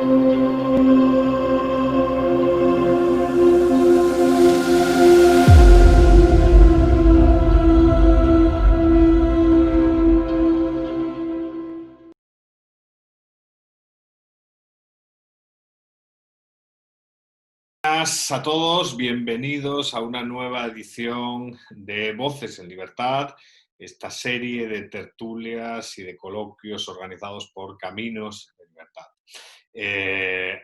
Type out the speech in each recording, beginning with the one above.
Buenas a todos, bienvenidos a una nueva edición de Voces en Libertad, esta serie de tertulias y de coloquios organizados por Caminos de Libertad.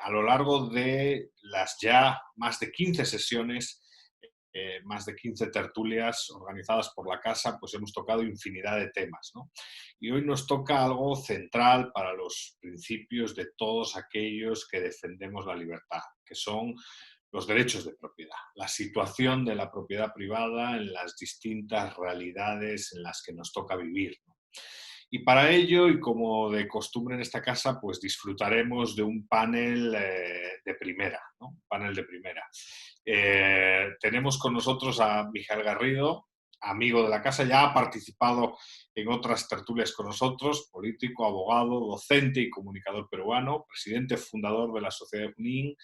A lo largo de las ya más de 15 sesiones, más de 15 tertulias organizadas por la Casa, pues hemos tocado infinidad de temas, ¿no? Y hoy nos toca algo central para los principios de todos aquellos que defendemos la libertad, que son los derechos de propiedad, la situación de la propiedad privada en las distintas realidades en las que nos toca vivir, ¿no? Y para ello, y como de costumbre en esta casa, pues disfrutaremos de un panel de primera, ¿no? Un panel de primera. Tenemos con nosotros a Mijael Garrido, amigo de la casa, ya ha participado en otras tertulias con nosotros, político, abogado, docente y comunicador peruano, presidente fundador de la Sociedad Junín,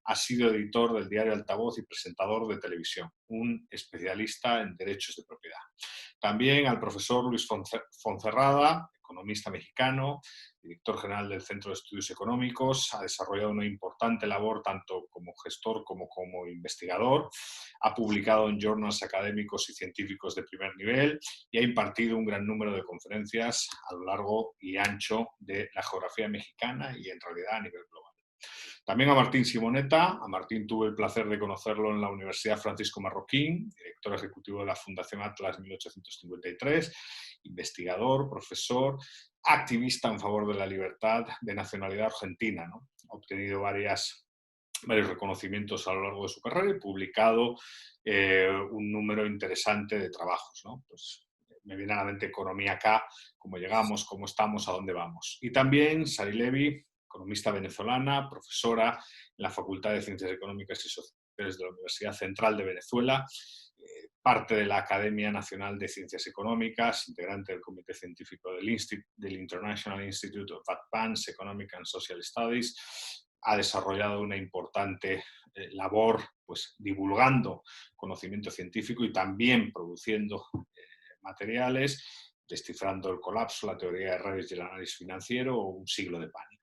ha sido editor del diario Altavoz y presentador de televisión, un especialista en derechos de propiedad. También al profesor Luis Foncerrada, economista mexicano, director general del Centro de Estudios Económicos, ha desarrollado una importante labor tanto como gestor como investigador, ha publicado en journals académicos y científicos de primer nivel y ha impartido un gran número de conferencias a lo largo y ancho de la geografía mexicana y en realidad a nivel global. También a Martín Simonetta. A Martín tuve el placer de conocerlo en la Universidad Francisco Marroquín, director ejecutivo de la Fundación Atlas 1853, investigador, profesor, activista en favor de la libertad, de nacionalidad argentina, ¿no? Ha obtenido varios reconocimientos a lo largo de su carrera y publicado un número interesante de trabajos, ¿no? Pues me viene a la mente Economía acá, cómo llegamos, cómo estamos, a dónde vamos. Y también Sari Levy, economista venezolana, profesora en la Facultad de Ciencias Económicas y Sociales de la Universidad Central de Venezuela, parte de la Academia Nacional de Ciencias Económicas, integrante del Comité Científico del International Institute of Advanced Economic and Social Studies. Ha desarrollado una importante labor pues, divulgando conocimiento científico y también produciendo materiales, descifrando el colapso, la teoría de redes y el análisis financiero o un siglo de pánico.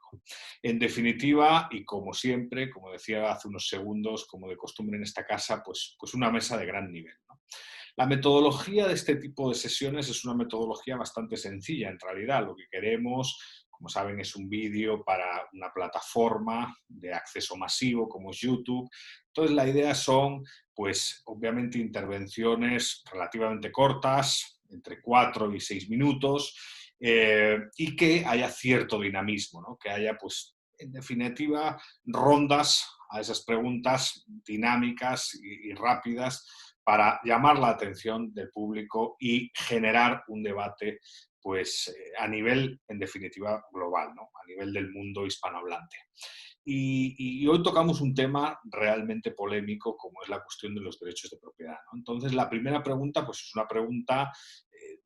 En definitiva, y como siempre, como decía hace unos segundos, como de costumbre en esta casa, pues una mesa de gran nivel, ¿no? La metodología de este tipo de sesiones es una metodología bastante sencilla. En realidad, lo que queremos, como saben, es un vídeo para una plataforma de acceso masivo como es YouTube. Entonces, la idea son, pues, obviamente, intervenciones relativamente cortas, entre 4 y 6 minutos, y que haya cierto dinamismo, ¿no? Que haya, pues, en definitiva, rondas a esas preguntas dinámicas y rápidas para llamar la atención del público y generar un debate pues, a nivel, en definitiva, global, ¿no? A nivel del mundo hispanohablante. Y hoy tocamos un tema realmente polémico como es la cuestión de los derechos de propiedad, ¿no? Entonces, la primera pregunta pues, es una pregunta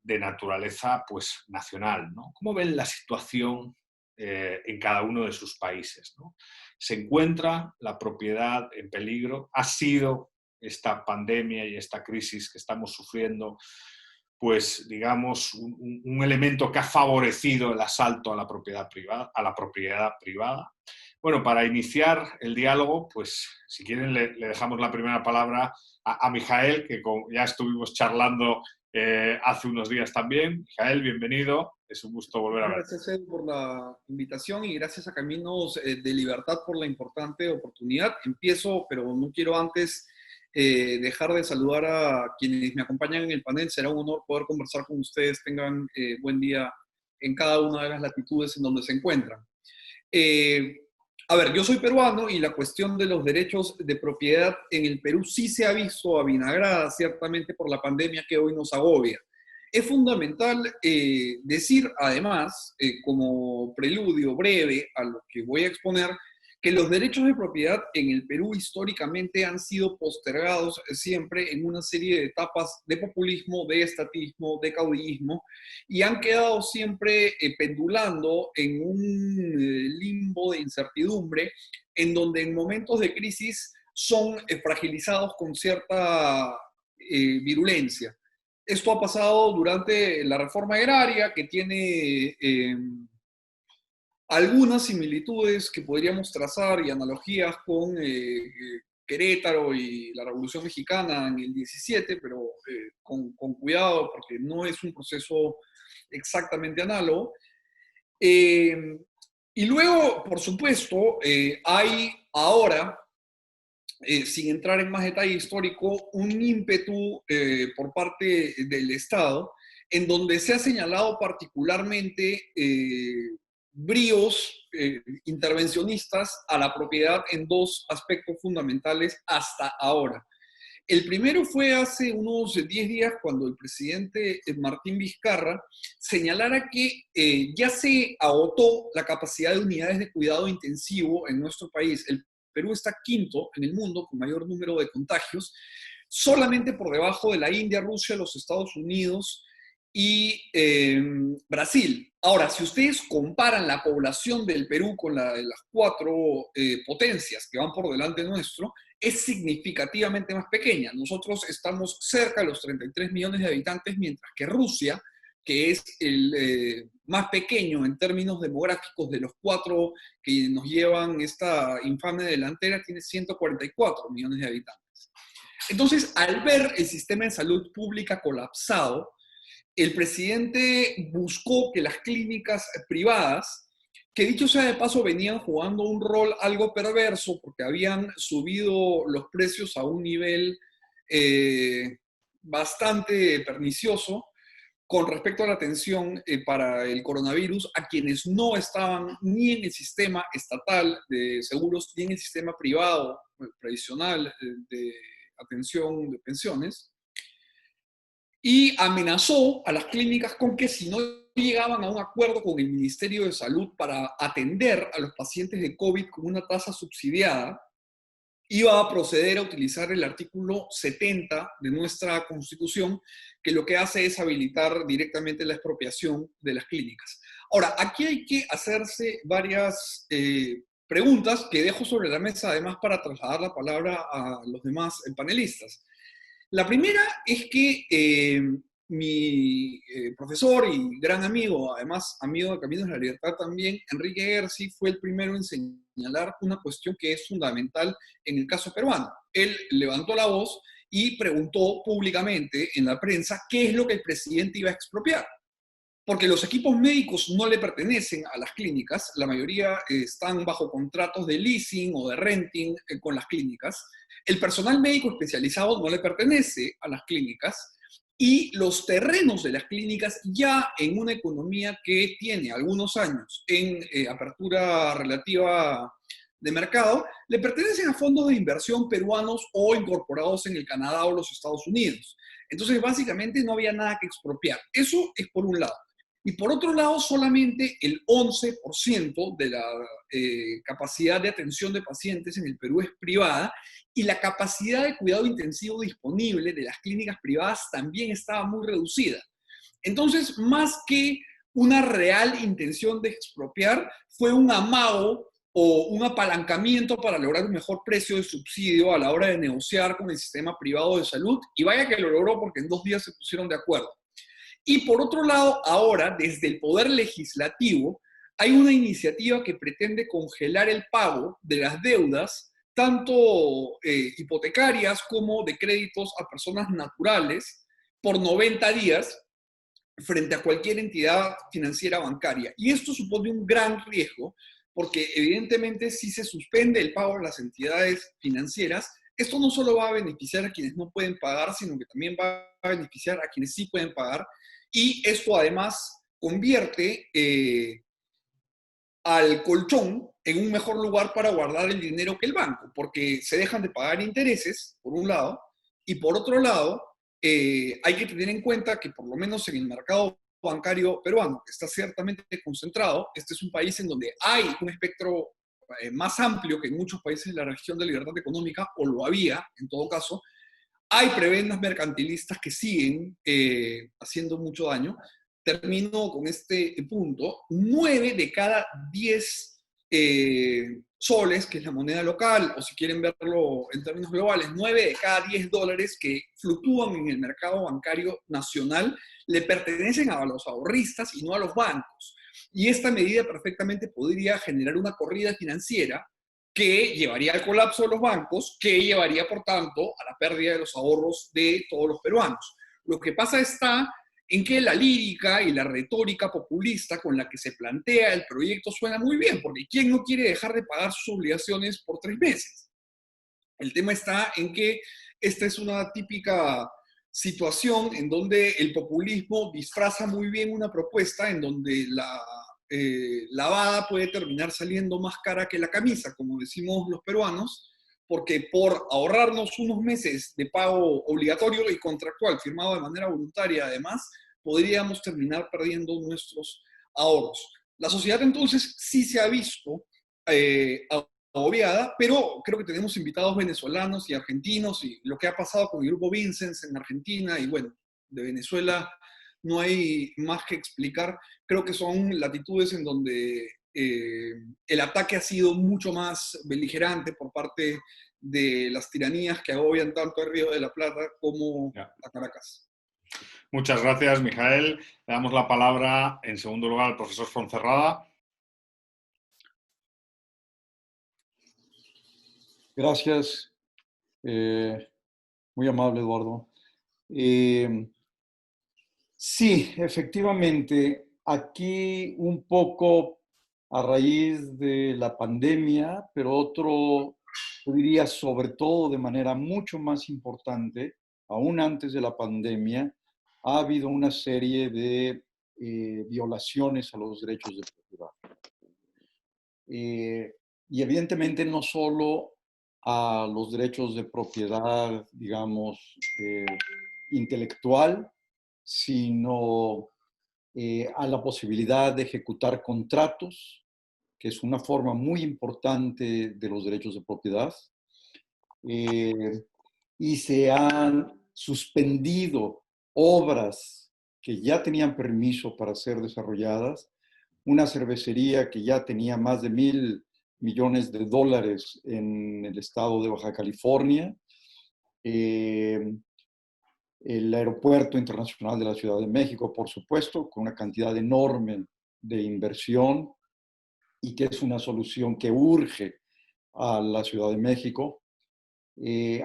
de naturaleza pues, nacional, ¿no? ¿Cómo ven la situación en cada uno de sus países, ¿no? ¿Se encuentra la propiedad en peligro? ¿Ha sido esta pandemia y esta crisis que estamos sufriendo, pues digamos, un elemento que ha favorecido el asalto a la propiedad privada? Bueno, para iniciar el diálogo, pues si quieren le dejamos la primera palabra a Mijael, que ya estuvimos charlando hace unos días también. Mijael, bienvenido. Es un gusto volver a verte. Gracias, Ed, por la invitación y gracias a Caminos de Libertad por la importante oportunidad. Empiezo, pero no quiero antes dejar de saludar a quienes me acompañan en el panel. Será un honor poder conversar con ustedes. Tengan buen día en cada una de las latitudes en donde se encuentran. A ver, yo soy peruano y la cuestión de los derechos de propiedad en el Perú sí se ha visto avinagrada ciertamente por la pandemia que hoy nos agobia. Es fundamental decir, además, como preludio breve a lo que voy a exponer, que los derechos de propiedad en el Perú históricamente han sido postergados siempre en una serie de etapas de populismo, de estatismo, de caudillismo, y han quedado siempre pendulando en un limbo limbo de incertidumbre, en donde en momentos de crisis son fragilizados con cierta virulencia. Esto ha pasado durante la reforma agraria, que tiene algunas similitudes que podríamos trazar y analogías con Querétaro y la Revolución Mexicana en el 17, pero con cuidado porque no es un proceso exactamente análogo. Y luego, por supuesto, hay ahora, sin entrar en más detalle histórico, un ímpetu por parte del Estado en donde se ha señalado particularmente bríos intervencionistas a la propiedad en dos aspectos fundamentales hasta ahora. El primero fue hace unos 10 días cuando el presidente Martín Vizcarra señalara que ya se agotó la capacidad de unidades de cuidado intensivo en nuestro país. El Perú está quinto en el mundo con mayor número de contagios, solamente por debajo de la India, Rusia, los Estados Unidos y Brasil. Ahora, si ustedes comparan la población del Perú con la de las cuatro potencias que van por delante nuestro, es significativamente más pequeña. Nosotros estamos cerca de los 33 millones de habitantes, mientras que Rusia, que es el más pequeño en términos demográficos de los cuatro que nos llevan esta infame delantera, tiene 144 millones de habitantes. Entonces, al ver el sistema de salud pública colapsado, el presidente buscó que las clínicas privadas, que dicho sea de paso venían jugando un rol algo perverso porque habían subido los precios a un nivel bastante pernicioso con respecto a la atención para el coronavirus a quienes no estaban ni en el sistema estatal de seguros ni en el sistema privado tradicional de atención de pensiones, y amenazó a las clínicas con que si no llegaban a un acuerdo con el Ministerio de Salud para atender a los pacientes de COVID con una tasa subsidiada, iba a proceder a utilizar el artículo 70 de nuestra Constitución, que lo que hace es habilitar directamente la expropiación de las clínicas. Ahora, aquí hay que hacerse varias preguntas que dejo sobre la mesa, además, para trasladar la palabra a los demás panelistas. La primera es que mi profesor y gran amigo, además amigo de Caminos de la Libertad también, Enrique Gersi, fue el primero en señalar una cuestión que es fundamental en el caso peruano. Él levantó la voz y preguntó públicamente en la prensa qué es lo que el presidente iba a expropiar. Porque los equipos médicos no le pertenecen a las clínicas, la mayoría están bajo contratos de leasing o de renting con las clínicas. El personal médico especializado no le pertenece a las clínicas y los terrenos de las clínicas ya en una economía que tiene algunos años en apertura relativa de mercado, le pertenecen a fondos de inversión peruanos o incorporados en el Canadá o los Estados Unidos. Entonces, básicamente no había nada que expropiar. Eso es por un lado. Y por otro lado, solamente el 11% de la capacidad de atención de pacientes en el Perú es privada y la capacidad de cuidado intensivo disponible de las clínicas privadas también estaba muy reducida. Entonces, más que una real intención de expropiar, fue un amago o un apalancamiento para lograr un mejor precio de subsidio a la hora de negociar con el sistema privado de salud. Y vaya que lo logró porque en 2 días se pusieron de acuerdo. Y por otro lado, ahora, desde el Poder Legislativo, hay una iniciativa que pretende congelar el pago de las deudas, tanto hipotecarias como de créditos a personas naturales, por 90 días frente a cualquier entidad financiera bancaria. Y esto supone un gran riesgo, porque evidentemente si se suspende el pago a las entidades financieras, esto no solo va a beneficiar a quienes no pueden pagar, sino que también va a beneficiar a quienes sí pueden pagar. Y esto además convierte al colchón en un mejor lugar para guardar el dinero que el banco, porque se dejan de pagar intereses, por un lado, y por otro lado, hay que tener en cuenta que por lo menos en el mercado bancario peruano, que está ciertamente concentrado, este es un país en donde hay un espectro más amplio que en muchos países de la región de libertad económica, o lo había, en todo caso. Hay prebendas mercantilistas que siguen haciendo mucho daño. Termino con este punto. 9 de cada 10 soles, que es la moneda local, o si quieren verlo en términos globales, 9 de cada 10 dólares que fluctúan en el mercado bancario nacional le pertenecen a los ahorristas y no a los bancos. Y esta medida perfectamente podría generar una corrida financiera que llevaría al colapso de los bancos, que llevaría, por tanto, a la pérdida de los ahorros de todos los peruanos. Lo que pasa está en que la lírica y la retórica populista con la que se plantea el proyecto suena muy bien, porque ¿quién no quiere dejar de pagar sus obligaciones por 3 meses? El tema está en que esta es una típica situación en donde el populismo disfraza muy bien una propuesta en donde la lavada puede terminar saliendo más cara que la camisa, como decimos los peruanos, porque por ahorrarnos unos meses de pago obligatorio y contractual, firmado de manera voluntaria además, podríamos terminar perdiendo nuestros ahorros. La sociedad entonces sí se ha visto agobiada, pero creo que tenemos invitados venezolanos y argentinos y lo que ha pasado con el grupo Vincennes en Argentina y bueno, de Venezuela no hay más que explicar. Creo que son latitudes en donde el ataque ha sido mucho más beligerante por parte de las tiranías que agobian tanto el Río de la Plata como a Caracas. Muchas gracias, Mijael. Le damos la palabra, en segundo lugar, al profesor Fonserrada. Gracias. Muy amable, Eduardo. Sí, efectivamente, aquí un poco a raíz de la pandemia, pero otro, yo diría sobre todo de manera mucho más importante, aún antes de la pandemia, ha habido una serie de violaciones a los derechos de propiedad. Y evidentemente no solo a los derechos de propiedad, digamos, intelectual, sino a la posibilidad de ejecutar contratos, que es una forma muy importante de los derechos de propiedad. Y se han suspendido obras que ya tenían permiso para ser desarrolladas. Una cervecería que ya tenía más de $1,000 millones en el estado de Baja California, el Aeropuerto Internacional de la Ciudad de México, por supuesto, con una cantidad enorme de inversión y que es una solución que urge a la Ciudad de México.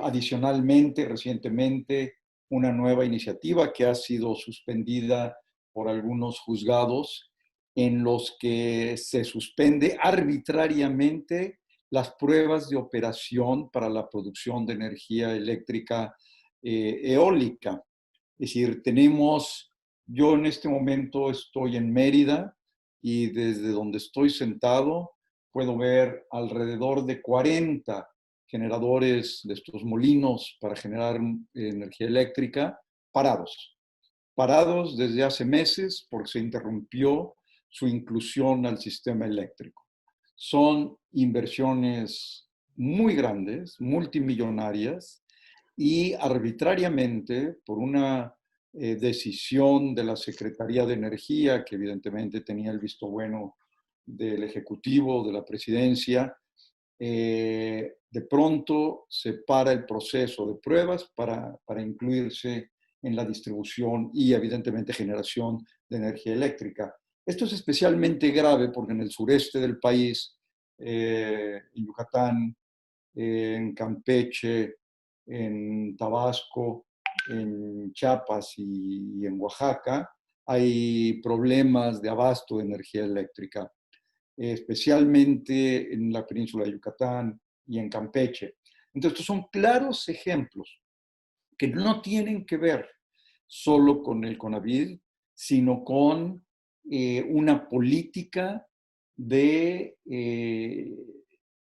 Adicionalmente, recientemente, una nueva iniciativa que ha sido suspendida por algunos juzgados en los que se suspende arbitrariamente las pruebas de operación para la producción de energía eléctrica eólica. Es decir, yo en este momento estoy en Mérida y desde donde estoy sentado puedo ver alrededor de 40 generadores de estos molinos para generar energía eléctrica parados desde hace meses porque se interrumpió su inclusión al sistema eléctrico. Son inversiones muy grandes, multimillonarias, y arbitrariamente, por una decisión de la Secretaría de Energía, que evidentemente tenía el visto bueno del Ejecutivo, de la Presidencia, de pronto se para el proceso de pruebas para incluirse en la distribución y evidentemente generación de energía eléctrica. Esto es especialmente grave porque en el sureste del país, en Yucatán, en Campeche, en Tabasco, en Chiapas y en Oaxaca, hay problemas de abasto de energía eléctrica, especialmente en la península de Yucatán y en Campeche. Entonces, estos son claros ejemplos que no tienen que ver solo con el CONAVID, sino con una política de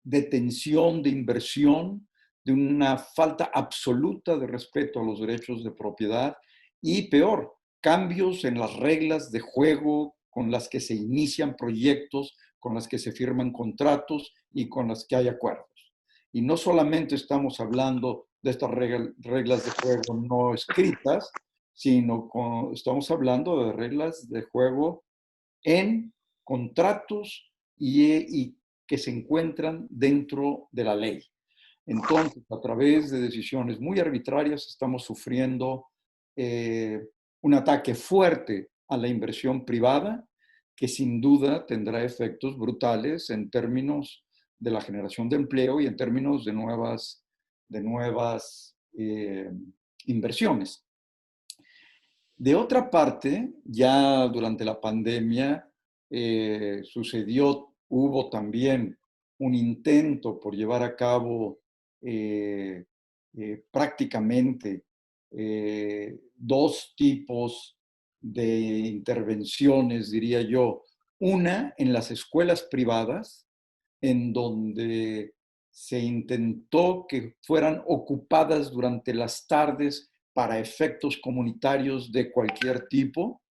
detención de inversión, de una falta absoluta de respeto a los derechos de propiedad y, peor, cambios en las reglas de juego con las que se inician proyectos, con las que se firman contratos y con las que hay acuerdos. Y no solamente estamos hablando de estas reglas de juego no escritas, sino estamos hablando de reglas de juego en contratos y que se encuentran dentro de la ley. Entonces, a través de decisiones muy arbitrarias, estamos sufriendo un ataque fuerte a la inversión privada, que sin duda tendrá efectos brutales en términos de la generación de empleo y en términos de nuevas inversiones. De otra parte, ya durante la pandemia hubo también un intento por llevar a cabo prácticamente dos tipos de intervenciones, diría yo. Una en las escuelas privadas, en donde se intentó que fueran ocupadas durante las tardes para efectos comunitarios de cualquier tipo.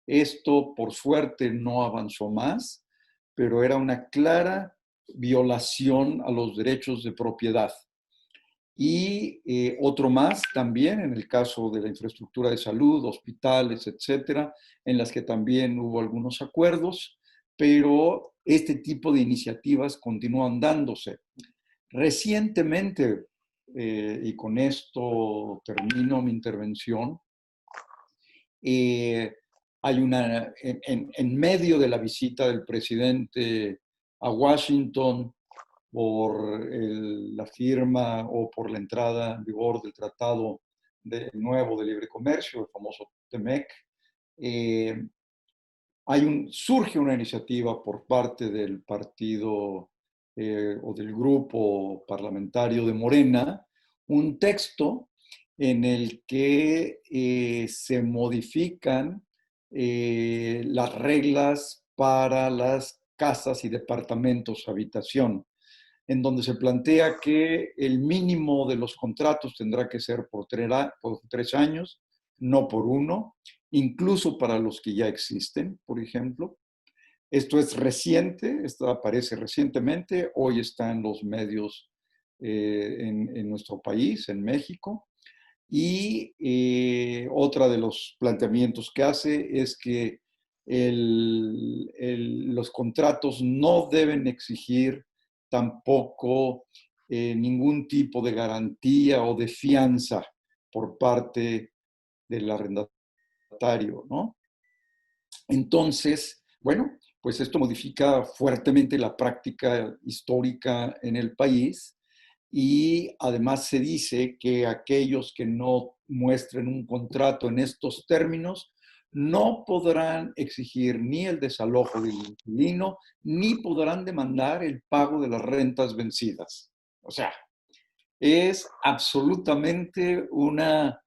Esto, por suerte, no avanzó más, pero era una clara violación a los derechos de propiedad. Y otro más también en el caso de la infraestructura de salud, hospitales, etcétera, en las que también hubo algunos acuerdos, pero este tipo de iniciativas continúan dándose. Recientemente, y con esto termino mi intervención, hay en medio de la visita del presidente a Washington por la firma o por la entrada en vigor del Tratado Nuevo de Libre Comercio, el famoso TEMEC, surge una iniciativa por parte del partido o del grupo parlamentario de Morena, un texto en el que se modifican las reglas para las casas y departamentos habitación, en donde se plantea que el mínimo de los contratos tendrá que ser por 3 años, no por 1, incluso para los que ya existen, por ejemplo. Esto es reciente, esto aparece recientemente, hoy está en los medios en nuestro país, en México. Y otra de los planteamientos que hace es que los contratos no deben exigir tampoco ningún tipo de garantía o de fianza por parte del arrendatario, ¿no? Entonces, bueno, pues esto modifica fuertemente la práctica histórica en el país y además se dice que aquellos que no muestren un contrato en estos términos no podrán exigir ni el desalojo del inquilino ni podrán demandar el pago de las rentas vencidas. O sea, es absolutamente una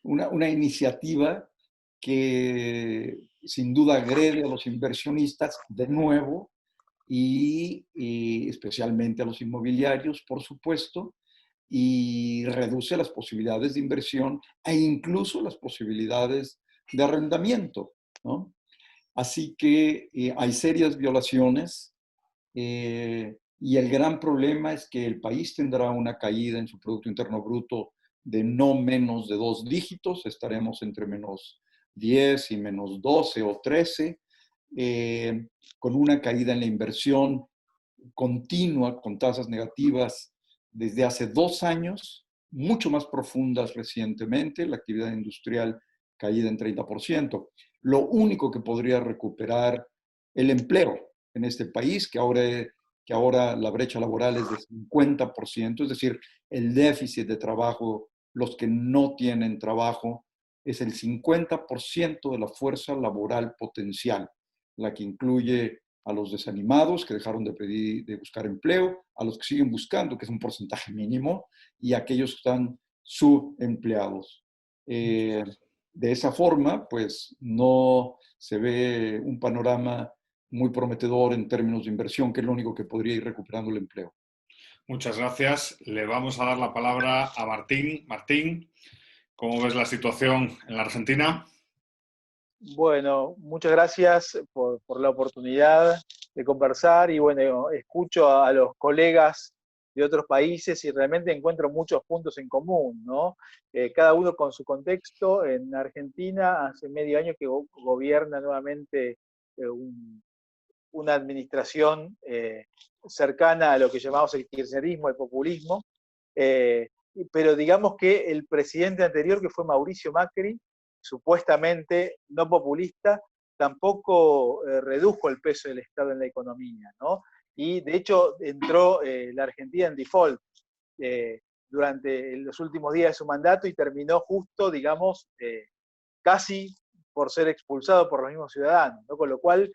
iniciativa que sin duda agrede a los inversionistas de nuevo y especialmente a los inmobiliarios, por supuesto, y reduce las posibilidades de inversión e incluso las posibilidades de arrendamiento, ¿no? Así que hay serias violaciones y el gran problema es que el país tendrá una caída en su Producto Interno Bruto de no menos de 2 dígitos, estaremos entre menos 10 y menos 12 o 13, con una caída en la inversión continua, con tasas negativas desde hace 2 años, mucho más profundas recientemente, la actividad industrial caída en 30%. Lo único que podría recuperar el empleo en este país, que ahora la brecha laboral es de 50%, es decir, el déficit de trabajo, los que no tienen trabajo, es el 50% de la fuerza laboral potencial, la que incluye a los desanimados que dejaron de buscar empleo, a los que siguen buscando, que es un porcentaje mínimo, y a aquellos que están subempleados. De esa forma, pues no se ve un panorama muy prometedor en términos de inversión, que es lo único que podría ir recuperando el empleo. Muchas gracias. Le vamos a dar la palabra a Martín. Martín, ¿cómo ves la situación en la Argentina? Bueno, muchas gracias por la oportunidad de conversar y bueno, escucho a los colegas de otros países y realmente encuentro muchos puntos en común, ¿no? Cada uno con su contexto. En Argentina hace medio año que gobierna nuevamente una administración cercana a lo que llamamos el kirchnerismo, el populismo, pero digamos que el presidente anterior, que fue Mauricio Macri, supuestamente no populista, tampoco redujo el peso del Estado en la economía, ¿no? Y de hecho entró la Argentina en default durante los últimos días de su mandato y terminó justo, digamos, casi por ser expulsado por los mismos ciudadanos, ¿no? Con lo cual,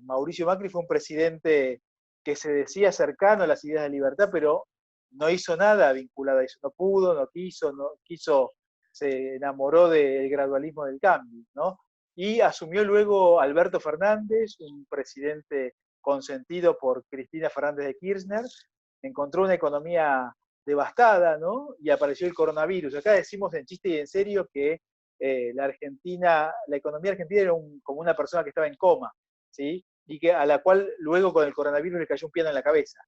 Mauricio Macri fue un presidente que se decía cercano a las ideas de libertad, pero no hizo nada vinculado a eso, no pudo, no quiso, se enamoró del gradualismo del cambio, ¿no? Y asumió luego Alberto Fernández, un presidente consentido por Cristina Fernández de Kirchner, encontró una economía devastada, ¿no? Y apareció el coronavirus. Acá decimos en chiste y en serio que la economía argentina era como una persona que estaba en coma, ¿sí? Y que, a la cual luego con el coronavirus le cayó un piano en la cabeza.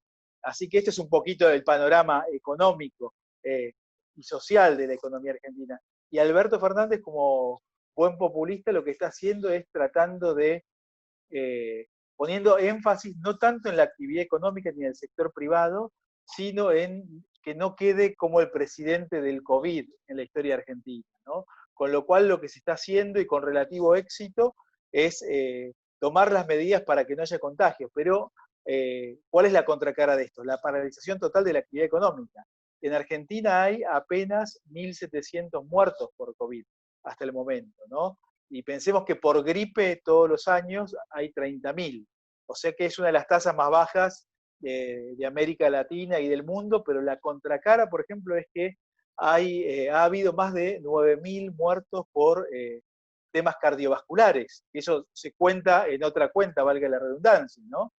Así que este es un poquito el panorama económico y social de la economía argentina. Y Alberto Fernández, como buen populista, lo que está haciendo es tratando de, poniendo énfasis no tanto en la actividad económica ni en el sector privado, sino en que no quede como el presidente del COVID en la historia argentina, ¿no? Con lo cual lo que se está haciendo y con relativo éxito es tomar las medidas para que no haya contagios. Pero, ¿cuál es la contracara de esto? La paralización total de la actividad económica. En Argentina hay apenas 1.700 muertos por COVID hasta el momento, ¿no? Y pensemos que por gripe todos los años hay 30.000. O sea que es una de las tasas más bajas de América Latina y del mundo, pero la contracara, por ejemplo, es que ha habido más de 9.000 muertos por temas cardiovasculares. Eso se cuenta en otra cuenta, valga la redundancia, ¿no?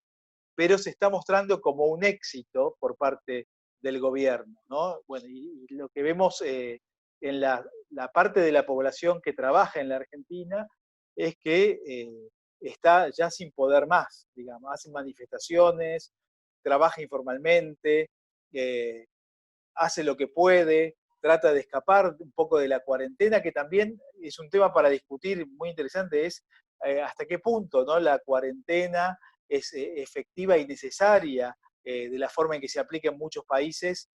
Pero se está mostrando como un éxito por parte del gobierno, ¿no? Bueno, y lo que vemos en la parte de la población que trabaja en la Argentina es que está ya sin poder más, digamos, hacen manifestaciones, trabaja informalmente, hace lo que puede, trata de escapar un poco de la cuarentena, que también es un tema para discutir muy interesante, es hasta qué punto, ¿no?, la cuarentena es efectiva y necesaria de la forma en que se aplica en muchos países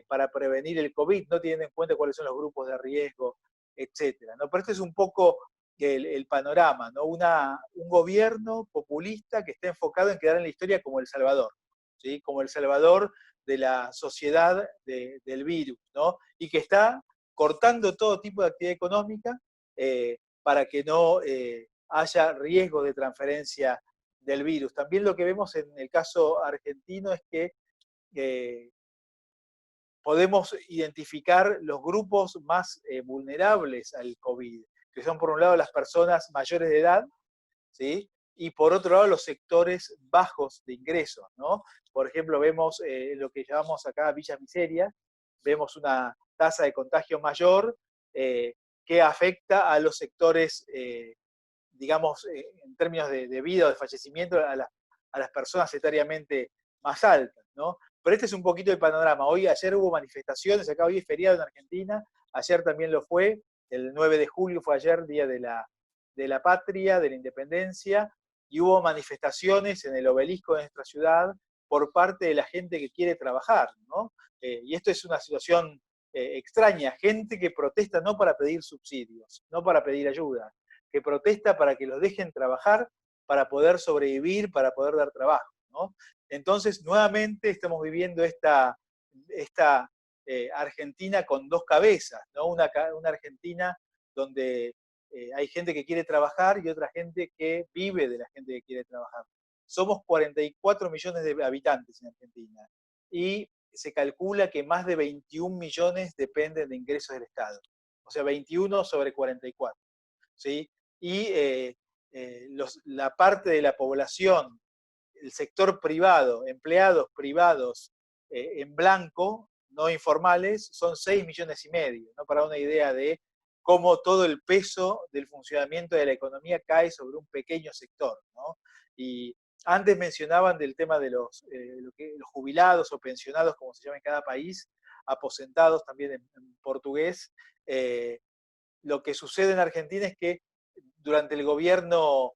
para prevenir el COVID, no teniendo en cuenta cuáles son los grupos de riesgo, etcétera, ¿no? Pero este es un poco el panorama, ¿no? Un gobierno populista que está enfocado en quedar en la historia como El Salvador, ¿sí? Como El Salvador de la sociedad del virus, ¿no? Y que está cortando todo tipo de actividad económica para que no haya riesgo de transferencia del virus. También lo que vemos en el caso argentino es que podemos identificar los grupos más vulnerables al COVID, que son por un lado las personas mayores de edad, ¿sí? Y por otro lado los sectores bajos de ingresos, ¿no? Por ejemplo, vemos lo que llamamos acá villas miserias, vemos una tasa de contagio mayor que afecta a los sectores, digamos, en términos de vida o de fallecimiento, a las personas etariamente más altas, ¿no? Pero este es un poquito el panorama. Ayer hubo manifestaciones, acá hoy es feriado en Argentina, ayer también lo fue, el 9 de julio fue ayer, Día de la Patria, de la Independencia, y hubo manifestaciones en el obelisco de nuestra ciudad por parte de la gente que quiere trabajar, ¿no? Y esto es una situación extraña, gente que protesta no para pedir subsidios, no para pedir ayuda, que protesta para que los dejen trabajar, para poder sobrevivir, para poder dar trabajo, ¿no? Entonces, nuevamente estamos viviendo esta Argentina con dos cabezas, ¿no? Una Argentina donde hay gente que quiere trabajar y otra gente que vive de la gente que quiere trabajar. Somos 44 millones de habitantes en Argentina y se calcula que más de 21 millones dependen de ingresos del Estado. O sea, 21 sobre 44. ¿Sí? Y la parte de la población, el sector privado, empleados privados en blanco, no informales, son 6,5 millones, ¿no? Para una idea de cómo todo el peso del funcionamiento de la economía cae sobre un pequeño sector, ¿no? Y antes mencionaban del tema de los jubilados o pensionados, como se llama en cada país, aposentados también en portugués. Lo que sucede en Argentina es que durante el gobierno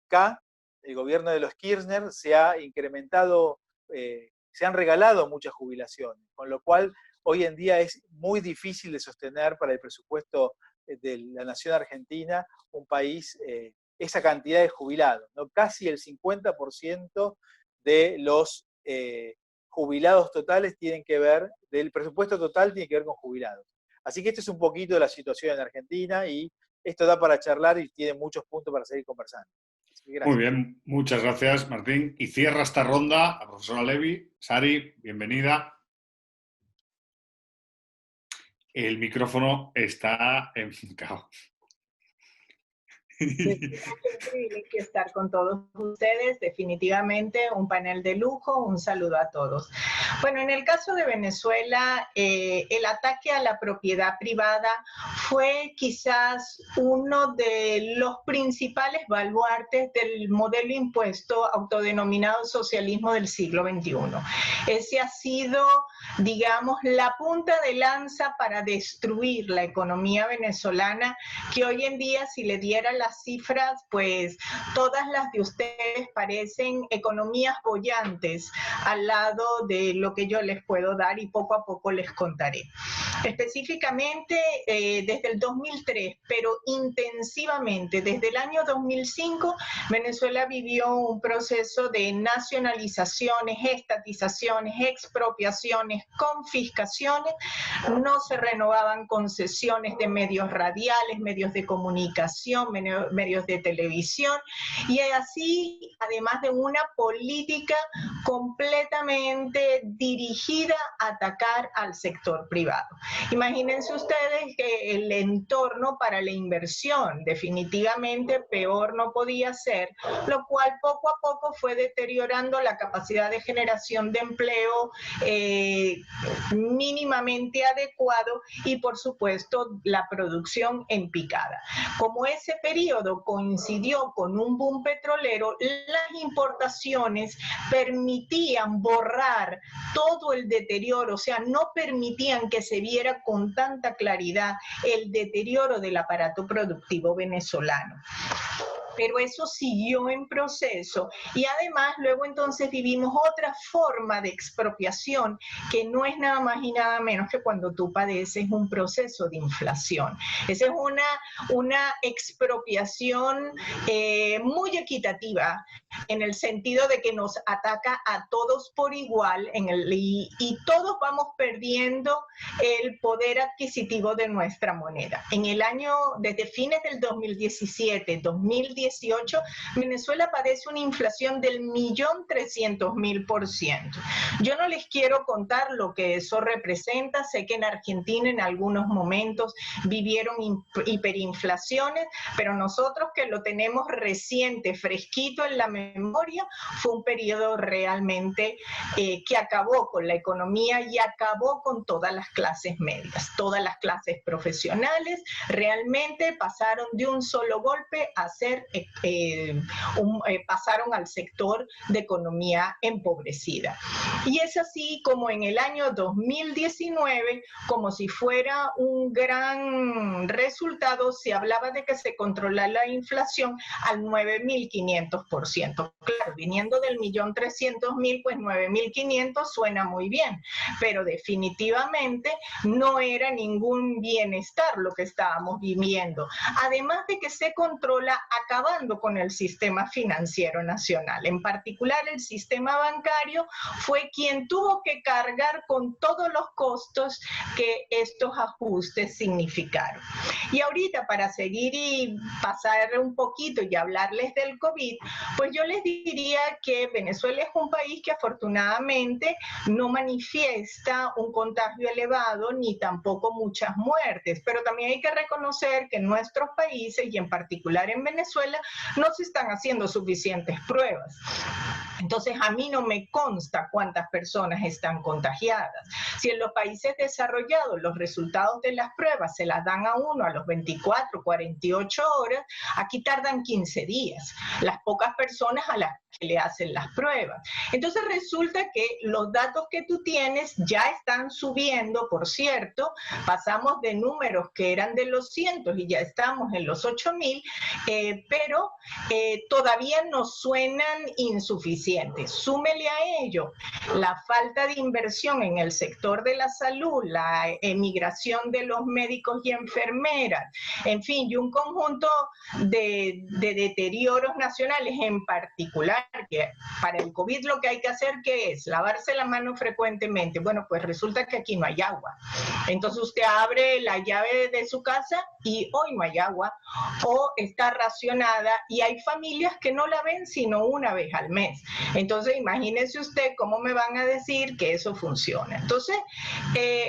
K el gobierno de los Kirchner se ha incrementado, se han regalado muchas jubilaciones, con lo cual hoy en día es muy difícil de sostener para el presupuesto de la nación argentina un país, esa cantidad de jubilados, ¿no? Casi el 50% de los jubilados totales tienen que ver, del presupuesto total tiene que ver con jubilados. Así que esto es un poquito de la situación en Argentina y esto da para charlar y tiene muchos puntos para seguir conversando. Muy bien, muchas gracias, Martín. Y cierra esta ronda a profesora Levy. Sari, bienvenida. El micrófono está enfocado. Es un privilegio estar con todos ustedes, definitivamente un panel de lujo, un saludo a todos. Bueno, en el caso de Venezuela, el ataque a la propiedad privada fue quizás uno de los principales baluartes del modelo impuesto autodenominado socialismo del siglo XXI. Ese ha sido, digamos, la punta de lanza para destruir la economía venezolana, que hoy en día, si le diera las cifras, pues todas las de ustedes parecen economías bollantes al lado de lo que yo les puedo dar y poco a poco les contaré. Específicamente desde el 2003, pero intensivamente desde el año 2005, Venezuela vivió un proceso de nacionalizaciones, estatizaciones, expropiaciones, confiscaciones, no se renovaban concesiones de medios radiales, medios de comunicación, medios de televisión, y así, además de una política completamente dirigida a atacar al sector privado. Imagínense ustedes que el entorno para la inversión definitivamente peor no podía ser, lo cual poco a poco fue deteriorando la capacidad de generación de empleo mínimamente adecuado y, por supuesto, la producción en picada. Como ese periodo coincidió con un boom petrolero, las importaciones permitían borrar todo el deterioro, o sea, no permitían que se viera con tanta claridad el deterioro del aparato productivo venezolano. Pero eso siguió en proceso y además luego entonces vivimos otra forma de expropiación que no es nada más y nada menos que cuando tú padeces un proceso de inflación. Esa es una expropiación muy equitativa en el sentido de que nos ataca a todos por igual y todos vamos perdiendo el poder adquisitivo de nuestra moneda. En el año, desde fines del 2017, 2018, Venezuela padece una inflación del 1.300.000%. Yo no les quiero contar lo que eso representa. Sé que en Argentina en algunos momentos vivieron hiperinflaciones, pero nosotros que lo tenemos reciente, fresquito en la memoria, fue un periodo realmente que acabó con la economía y acabó con todas las clases medias. Todas las clases profesionales realmente pasaron de un solo golpe a ser pasaron al sector de economía empobrecida. Y es así como en el año 2019, como si fuera un gran resultado, se hablaba de que se controla la inflación al 9.500%. Claro, viniendo del 1.300.000, pues 9.500 suena muy bien, pero definitivamente no era ningún bienestar lo que estábamos viviendo. Además de que se controla acabando con el sistema financiero nacional. En particular, el sistema bancario fue quien tuvo que cargar con todos los costos que estos ajustes significaron. Y ahorita, para seguir y pasar un poquito y hablarles del COVID, pues yo les diría que Venezuela es un país que afortunadamente no manifiesta un contagio elevado ni tampoco muchas muertes, pero también hay que reconocer que en nuestros países y en particular en Venezuela no se están haciendo suficientes pruebas. Entonces, a mí no me consta cuántas personas están contagiadas. Si en los países desarrollados los resultados de las pruebas se las dan a uno a los 24, 48 horas, aquí tardan 15 días. Las pocas personas a las que le hacen las pruebas. Entonces, resulta que los datos que tú tienes ya están subiendo, por cierto, pasamos de números que eran de los cientos y ya estamos en los 8.000, pero todavía nos suenan insuficientes. Súmele a ello la falta de inversión en el sector de la salud, la emigración de los médicos y enfermeras, en fin, y un conjunto de deterioros nacionales, en particular que para el COVID lo que hay que hacer, ¿qué es? Lavarse la mano frecuentemente. Bueno, pues resulta que aquí no hay agua. Entonces usted abre la llave de su casa y hoy no hay agua, o está racionada, y hay familias que no la ven sino una vez al mes. Entonces imagínese usted cómo me van a decir que eso funciona. Entonces,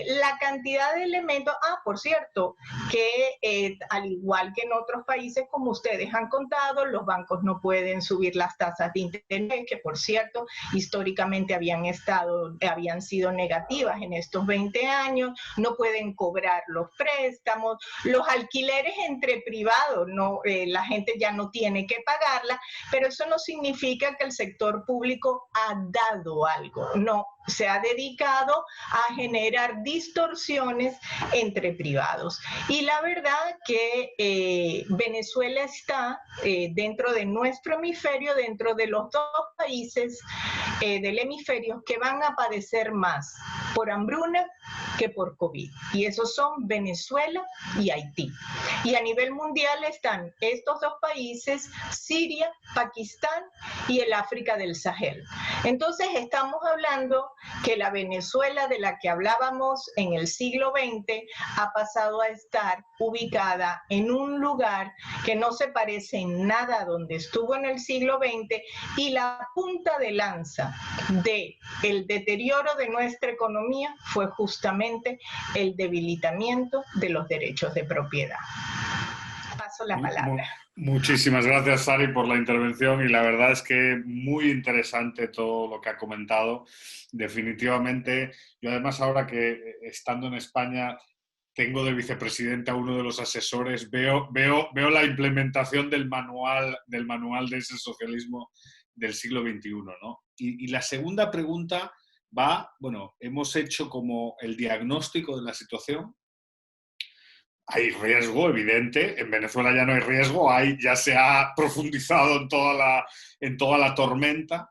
la cantidad de elementos, por cierto, que al igual que en otros países, como ustedes han contado, los bancos no pueden subir las tasas de interés, que por cierto, históricamente habían sido negativas en estos 20 años, no pueden cobrar los préstamos, los alquileres entre privados, no, la gente ya no tiene que pagarla, pero eso no significa que el sector público ha dado algo, no, se ha dedicado a generar distorsiones entre privados. Y la verdad que Venezuela está dentro de nuestro hemisferio, dentro de los dos países del hemisferio que van a padecer más por hambruna que por COVID. Y esos son Venezuela y Haití. Y a nivel mundial están estos dos países, Siria, Pakistán y el África del Sahel. Entonces estamos hablando que la Venezuela de la que hablábamos en el siglo XX ha pasado a estar ubicada en un lugar que no se parece en nada a donde estuvo en el siglo XX, y la punta de lanza del deterioro de nuestra economía fue justamente el debilitamiento de los derechos de propiedad. Paso la palabra. Muchísimas gracias, Sari, por la intervención, y la verdad es que muy interesante todo lo que ha comentado. Definitivamente, yo además ahora que estando en España tengo de vicepresidente a uno de los asesores, veo la implementación del manual de ese socialismo del siglo XXI, ¿no? Y la segunda pregunta va, bueno, hemos hecho como el diagnóstico de la situación. Hay riesgo evidente, en Venezuela ya no hay riesgo, ya se ha profundizado en toda la tormenta.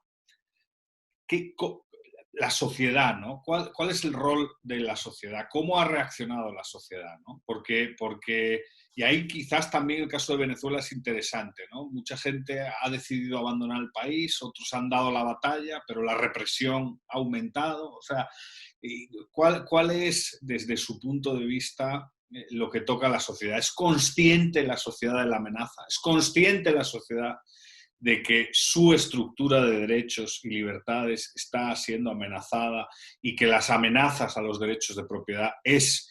La sociedad, ¿no? ¿Cuál es el rol de la sociedad? ¿Cómo ha reaccionado la sociedad, ¿no? Porque, y ahí quizás también el caso de Venezuela es interesante, ¿no? Mucha gente ha decidido abandonar el país, otros han dado la batalla, pero la represión ha aumentado. O sea, ¿cuál es, desde su punto de vista, lo que toca a la sociedad? ¿Es consciente la sociedad de la amenaza? ¿Es consciente la sociedad de que su estructura de derechos y libertades está siendo amenazada, y que las amenazas a los derechos de propiedad es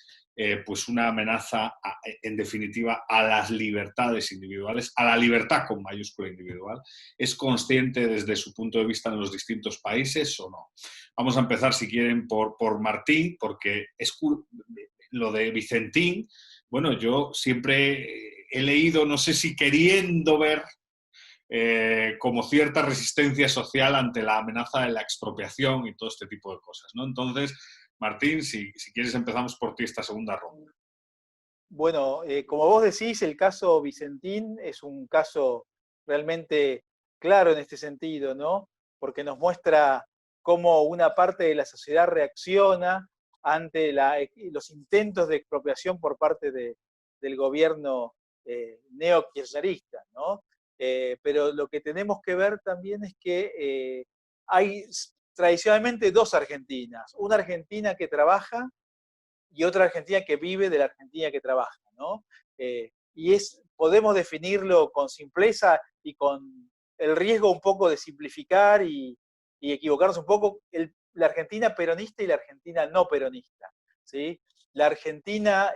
pues una amenaza, en definitiva, a las libertades individuales, a la libertad con mayúscula individual? ¿Es consciente desde su punto de vista en los distintos países o no? Vamos a empezar, si quieren, por Martín, porque lo de Vicentín, bueno, yo siempre he leído, no sé si queriendo ver, como cierta resistencia social ante la amenaza de la expropiación y todo este tipo de cosas, ¿no? Entonces, Martín, si quieres empezamos por ti esta segunda ronda. Bueno, como vos decís, el caso Vicentín es un caso realmente claro en este sentido, ¿no? Porque nos muestra cómo una parte de la sociedad reacciona ante los intentos de expropiación por parte del gobierno neokirchnerista, ¿no? Pero lo que tenemos que ver también es que hay tradicionalmente dos Argentinas, una Argentina que trabaja y otra Argentina que vive de la Argentina que trabaja, ¿no? Podemos definirlo con simpleza y con el riesgo un poco de simplificar y equivocarnos un poco, la Argentina peronista y la Argentina no peronista, ¿sí? La Argentina,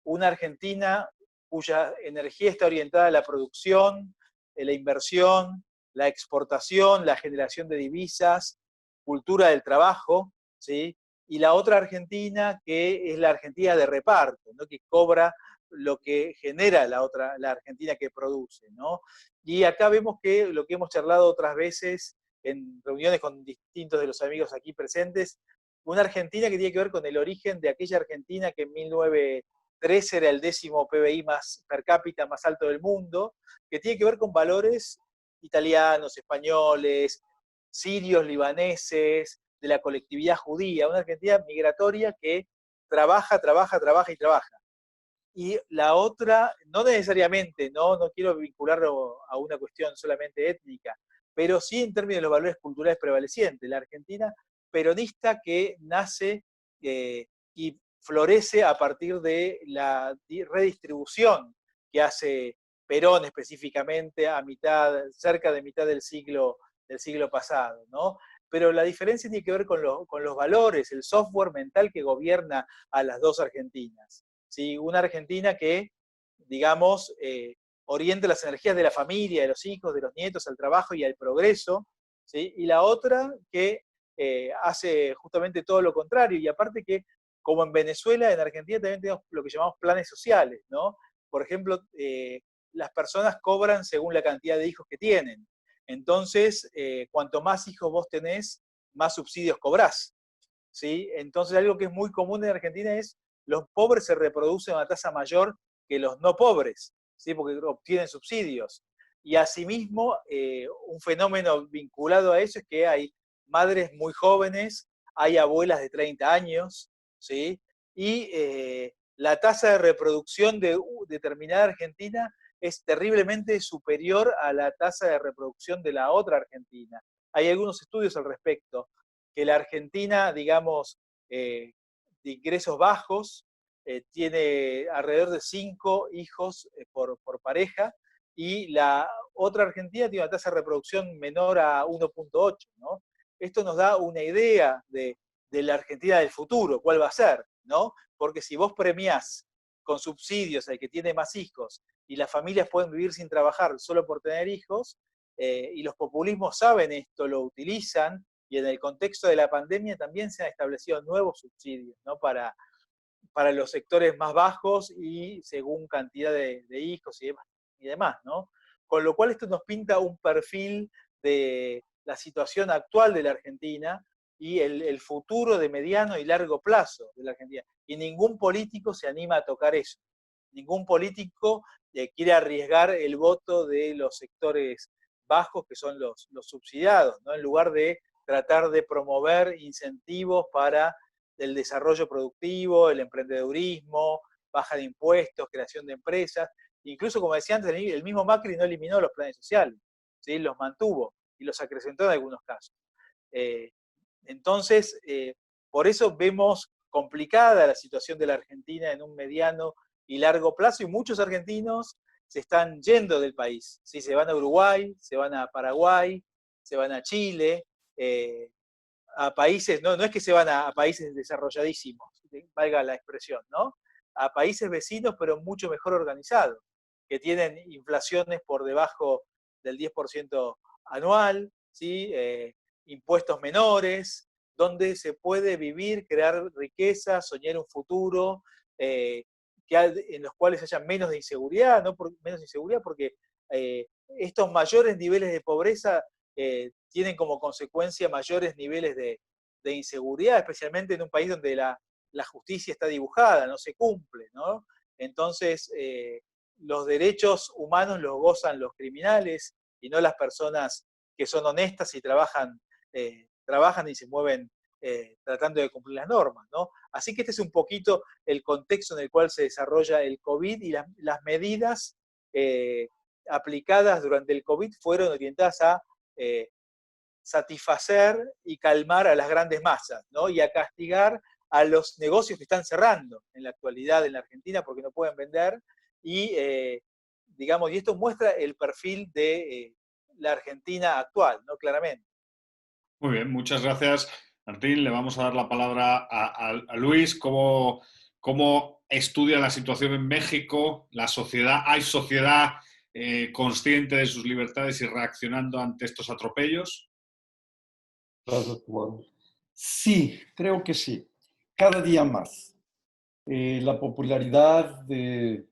una Argentina cuya energía está orientada a la producción, la inversión, la exportación, la generación de divisas, cultura del trabajo, ¿sí? Y la otra Argentina, que es la Argentina de reparto, ¿no? Que cobra lo que genera la Argentina que produce, ¿no? Y acá vemos que lo que hemos charlado otras veces en reuniones con distintos de los amigos aquí presentes, una Argentina que tiene que ver con el origen de aquella Argentina que en 1913 era el 10º PBI per cápita más alto del mundo, que tiene que ver con valores italianos, españoles, sirios, libaneses, de la colectividad judía, una Argentina migratoria que trabaja, trabaja, trabaja y trabaja. Y la otra, no necesariamente, no quiero vincularlo a una cuestión solamente étnica, pero sí en términos de los valores culturales prevalecientes. La Argentina peronista que nace y florece a partir de la redistribución que hace Perón específicamente cerca de mitad del siglo pasado, ¿no? Pero la diferencia tiene que ver con los valores, el software mental que gobierna a las dos Argentinas. ¿Sí? Una Argentina que, digamos, oriente las energías de la familia, de los hijos, de los nietos, al trabajo y al progreso, ¿sí? Y la otra que hace justamente todo lo contrario, y aparte que, como en Venezuela, en Argentina también tenemos lo que llamamos planes sociales, ¿no? Por ejemplo, las personas cobran según la cantidad de hijos que tienen. Entonces, cuanto más hijos vos tenés, más subsidios cobrás, ¿sí? Entonces, algo que es muy común en Argentina es los pobres se reproducen a una tasa mayor que los no pobres, ¿sí? Porque obtienen subsidios. Y asimismo, un fenómeno vinculado a eso es que hay madres muy jóvenes, hay abuelas de 30 años, ¿sí? Y la tasa de reproducción de determinada Argentina es terriblemente superior a la tasa de reproducción de la otra Argentina. Hay algunos estudios al respecto, que la Argentina, digamos, de ingresos bajos, tiene alrededor de 5 hijos por pareja, y la otra Argentina tiene una tasa de reproducción menor a 1.8, ¿no? Esto nos da una idea de la Argentina del futuro, cuál va a ser, ¿no? Porque si vos premiás con subsidios al que tiene más hijos, y las familias pueden vivir sin trabajar solo por tener hijos, y los populismos saben esto, lo utilizan, y en el contexto de la pandemia también se han establecido nuevos subsidios, ¿no? Para los sectores más bajos y según cantidad de hijos y demás, ¿no? Con lo cual esto nos pinta un perfil de la situación actual de la Argentina y el futuro de mediano y largo plazo de la Argentina. Y ningún político se anima a tocar eso. Ningún político quiere arriesgar el voto de los sectores bajos, que son los subsidiados, ¿no? En lugar de tratar de promover incentivos para el desarrollo productivo, el emprendedurismo, baja de impuestos, creación de empresas. Incluso, como decía antes, el mismo Macri no eliminó los planes sociales, ¿sí? Los mantuvo y los acrecentó en algunos casos. Entonces, por eso vemos complicada la situación de la Argentina en un mediano y largo plazo, y muchos argentinos se están yendo del país, ¿sí? Se van a Uruguay, se van a Paraguay, se van a Chile, a países, no es que se van a países desarrolladísimos, valga la expresión, ¿no? A países vecinos, pero mucho mejor organizados, que tienen inflaciones por debajo del 10% anual, ¿sí? Impuestos menores, donde se puede vivir, crear riqueza, soñar un futuro, en los cuales haya menos de inseguridad, menos inseguridad porque estos mayores niveles de pobreza tienen como consecuencia mayores niveles de inseguridad, especialmente en un país donde la justicia está dibujada, no se cumple, ¿no? Entonces, los derechos humanos los gozan los criminales y no las personas que son honestas y trabajan y se mueven tratando de cumplir las normas, ¿no? Así que este es un poquito el contexto en el cual se desarrolla el COVID, y las medidas aplicadas durante el COVID fueron orientadas a satisfacer y calmar a las grandes masas, ¿no? Y a castigar a los negocios que están cerrando en la actualidad en la Argentina porque no pueden vender, y digamos, y esto muestra el perfil de la Argentina actual, ¿no? Claramente. Muy bien, muchas gracias, Martín. Le vamos a dar la palabra a Luis. ¿Cómo estudia la situación en México? ¿La sociedad? ¿Hay sociedad consciente de sus libertades y reaccionando ante estos atropellos? Gracias, Juan. Sí, creo que sí. Cada día más. La popularidad del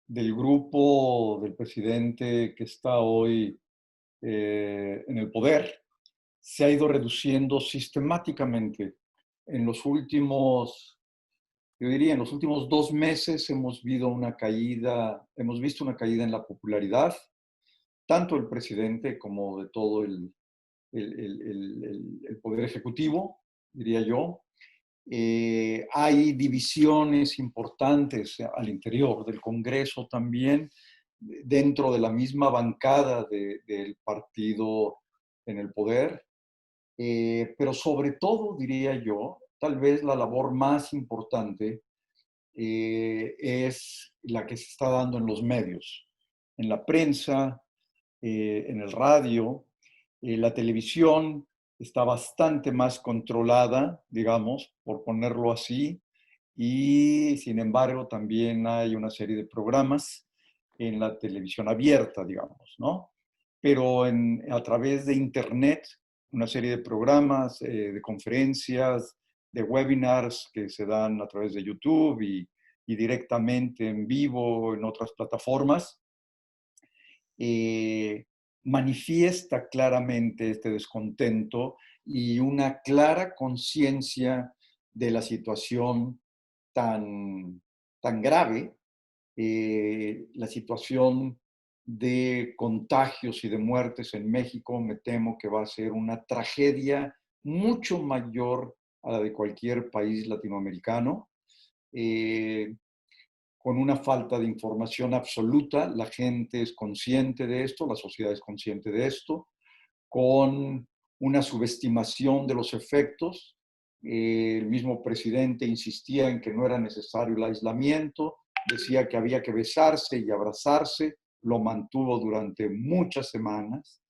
grupo del presidente que está hoy en el poder se ha ido reduciendo sistemáticamente. En los últimos, yo diría, en los últimos 2 meses hemos visto una caída en la popularidad, tanto del presidente como de todo el poder ejecutivo, diría yo. Hay divisiones importantes al interior del Congreso también, dentro de la misma bancada del partido en el poder. Pero sobre todo, diría yo, tal vez la labor más importante es la que se está dando en los medios, en la prensa, en el radio. La televisión está bastante más controlada, digamos, por ponerlo así, y sin embargo también hay una serie de programas en la televisión abierta, digamos, ¿no? Pero a través de Internet, una serie de programas, de conferencias, de webinars que se dan a través de YouTube y directamente en vivo en otras plataformas, manifiesta claramente este descontento y una clara conciencia de la situación tan grave, la situación de contagios y de muertes en México. Me temo que va a ser una tragedia mucho mayor a la de cualquier país latinoamericano. Con una falta de información absoluta, la gente es consciente de esto, la sociedad es consciente de esto, con una subestimación de los efectos. El mismo presidente insistía en que no era necesario el aislamiento, decía que había que besarse y abrazarse, lo mantuvo durante muchas semanas.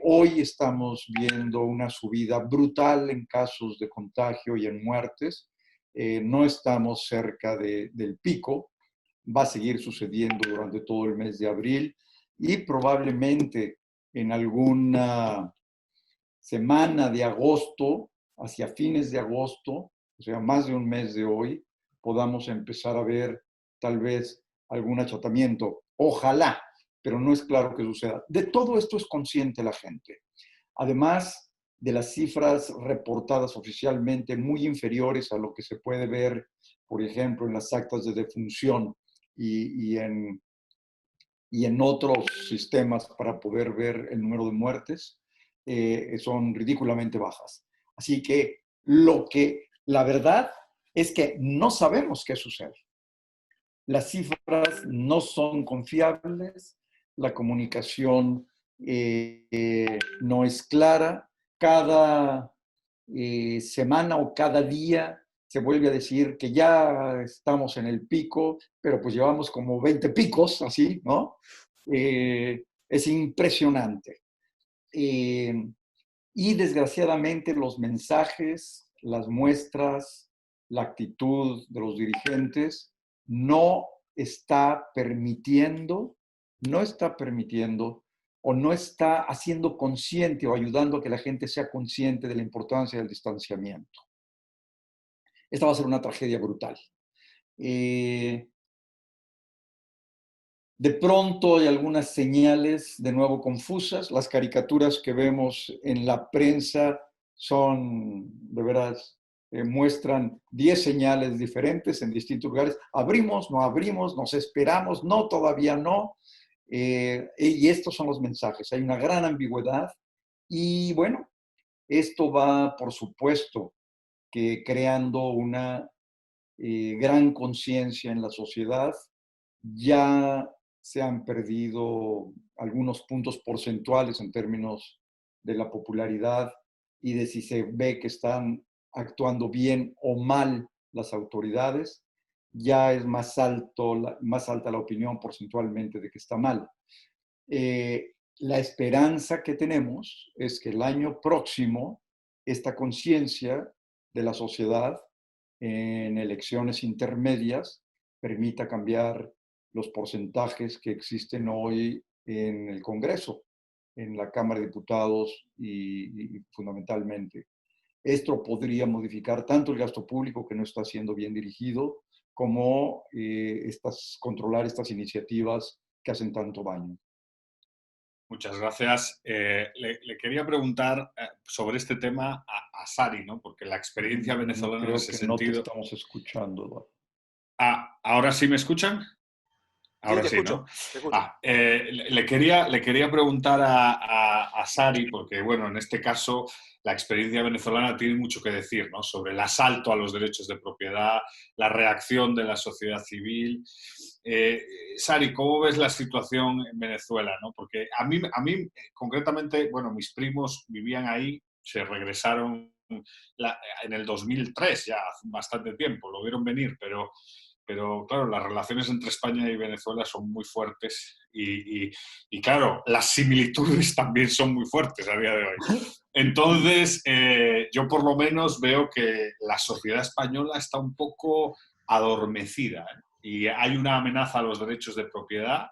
Hoy estamos viendo una subida brutal en casos de contagio y en muertes. No estamos cerca del pico, va a seguir sucediendo durante todo el mes de abril y probablemente en alguna semana de agosto, hacia fines de agosto, o sea, más de un mes de hoy, podamos empezar a ver tal vez algún achatamiento. Ojalá, pero no es claro que suceda. De todo esto es consciente la gente. Además de las cifras reportadas oficialmente muy inferiores a lo que se puede ver, por ejemplo, en las actas de defunción y en otros sistemas para poder ver el número de muertes, son ridículamente bajas. Así que la verdad es que no sabemos qué sucede. Las cifras no son confiables, la comunicación no es clara. Cada semana o cada día se vuelve a decir que ya estamos en el pico, pero pues llevamos como 20 picos, así, ¿no? Es impresionante. Y desgraciadamente los mensajes, las muestras, la actitud de los dirigentes no está permitiendo o no está haciendo consciente o ayudando a que la gente sea consciente de la importancia del distanciamiento. Esta va a ser una tragedia brutal. De pronto hay algunas señales de nuevo confusas. Las caricaturas que vemos en la prensa son, de veras, muestran 10 señales diferentes en distintos lugares. Abrimos, no abrimos, nos esperamos, no, todavía no. Y estos son los mensajes. Hay una gran ambigüedad y bueno, esto va, por supuesto, que creando una gran conciencia en la sociedad. Ya se han perdido algunos puntos porcentuales en términos de la popularidad y de si se ve que están actuando bien o mal las autoridades. Ya es más alta la opinión porcentualmente de que está mal. La esperanza que tenemos es que el año próximo esta conciencia de la sociedad en elecciones intermedias permita cambiar los porcentajes que existen hoy en el Congreso, en la Cámara de Diputados y fundamentalmente. Esto podría modificar tanto el gasto público, que no está siendo bien dirigido, como controlar estas iniciativas que hacen tanto daño. Muchas gracias. Le quería preguntar sobre este tema a Sari, ¿no? Porque la experiencia venezolana Creo en ese que sentido... no te estamos escuchando, Eduardo. ¿Ahora sí me escuchan? Ahora Sí, te escucho, ¿no? te escucho. Le quería preguntar a Sari, porque bueno, en este caso la experiencia venezolana tiene mucho que decir, ¿no? Sobre el asalto a los derechos de propiedad, la reacción de la sociedad civil. Sari, ¿cómo ves la situación en Venezuela, ¿no? Porque a mí concretamente, bueno, mis primos vivían ahí, se regresaron en el 2003, ya hace bastante tiempo, lo vieron venir, pero claro, las relaciones entre España y Venezuela son muy fuertes y claro, las similitudes también son muy fuertes a día de hoy. Entonces, yo por lo menos veo que la sociedad española está un poco adormecida, ¿eh? Y hay una amenaza a los derechos de propiedad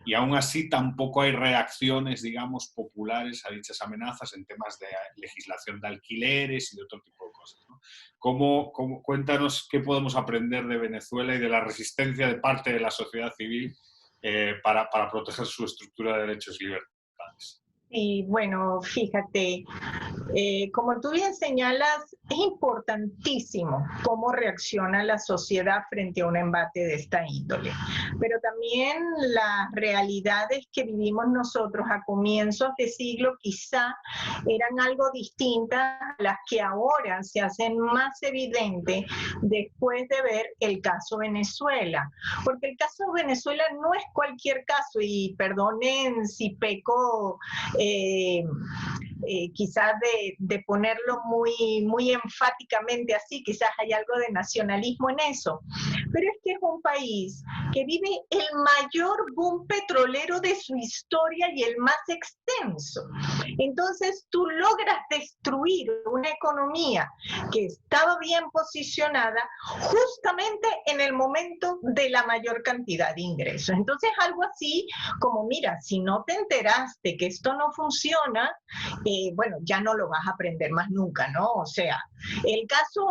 y aún así tampoco hay reacciones, digamos, populares a dichas amenazas en temas de legislación de alquileres y de otro tipo de cosas, ¿no? Cuéntanos qué podemos aprender de Venezuela y de la resistencia de parte de la sociedad civil para proteger su estructura de derechos y libertades. Y bueno, fíjate, como tú bien señalas, es importantísimo cómo reacciona la sociedad frente a un embate de esta índole, pero también las realidades que vivimos nosotros a comienzos de siglo quizá eran algo distintas a las que ahora se hacen más evidentes después de ver el caso Venezuela, porque el caso Venezuela no es cualquier caso, y perdonen si peco quizás de ponerlo muy enfáticamente así, quizás hay algo de nacionalismo en eso, pero es que es un país que vive el mayor boom petrolero de su historia y el más extenso. Entonces tú logras destruir una economía que estaba bien posicionada justamente en el momento de la mayor cantidad de ingresos. Entonces algo así como, mira, si no te enteraste que esto no funciona, bueno, ya no lo vas a aprender más nunca, ¿no? O sea, el caso,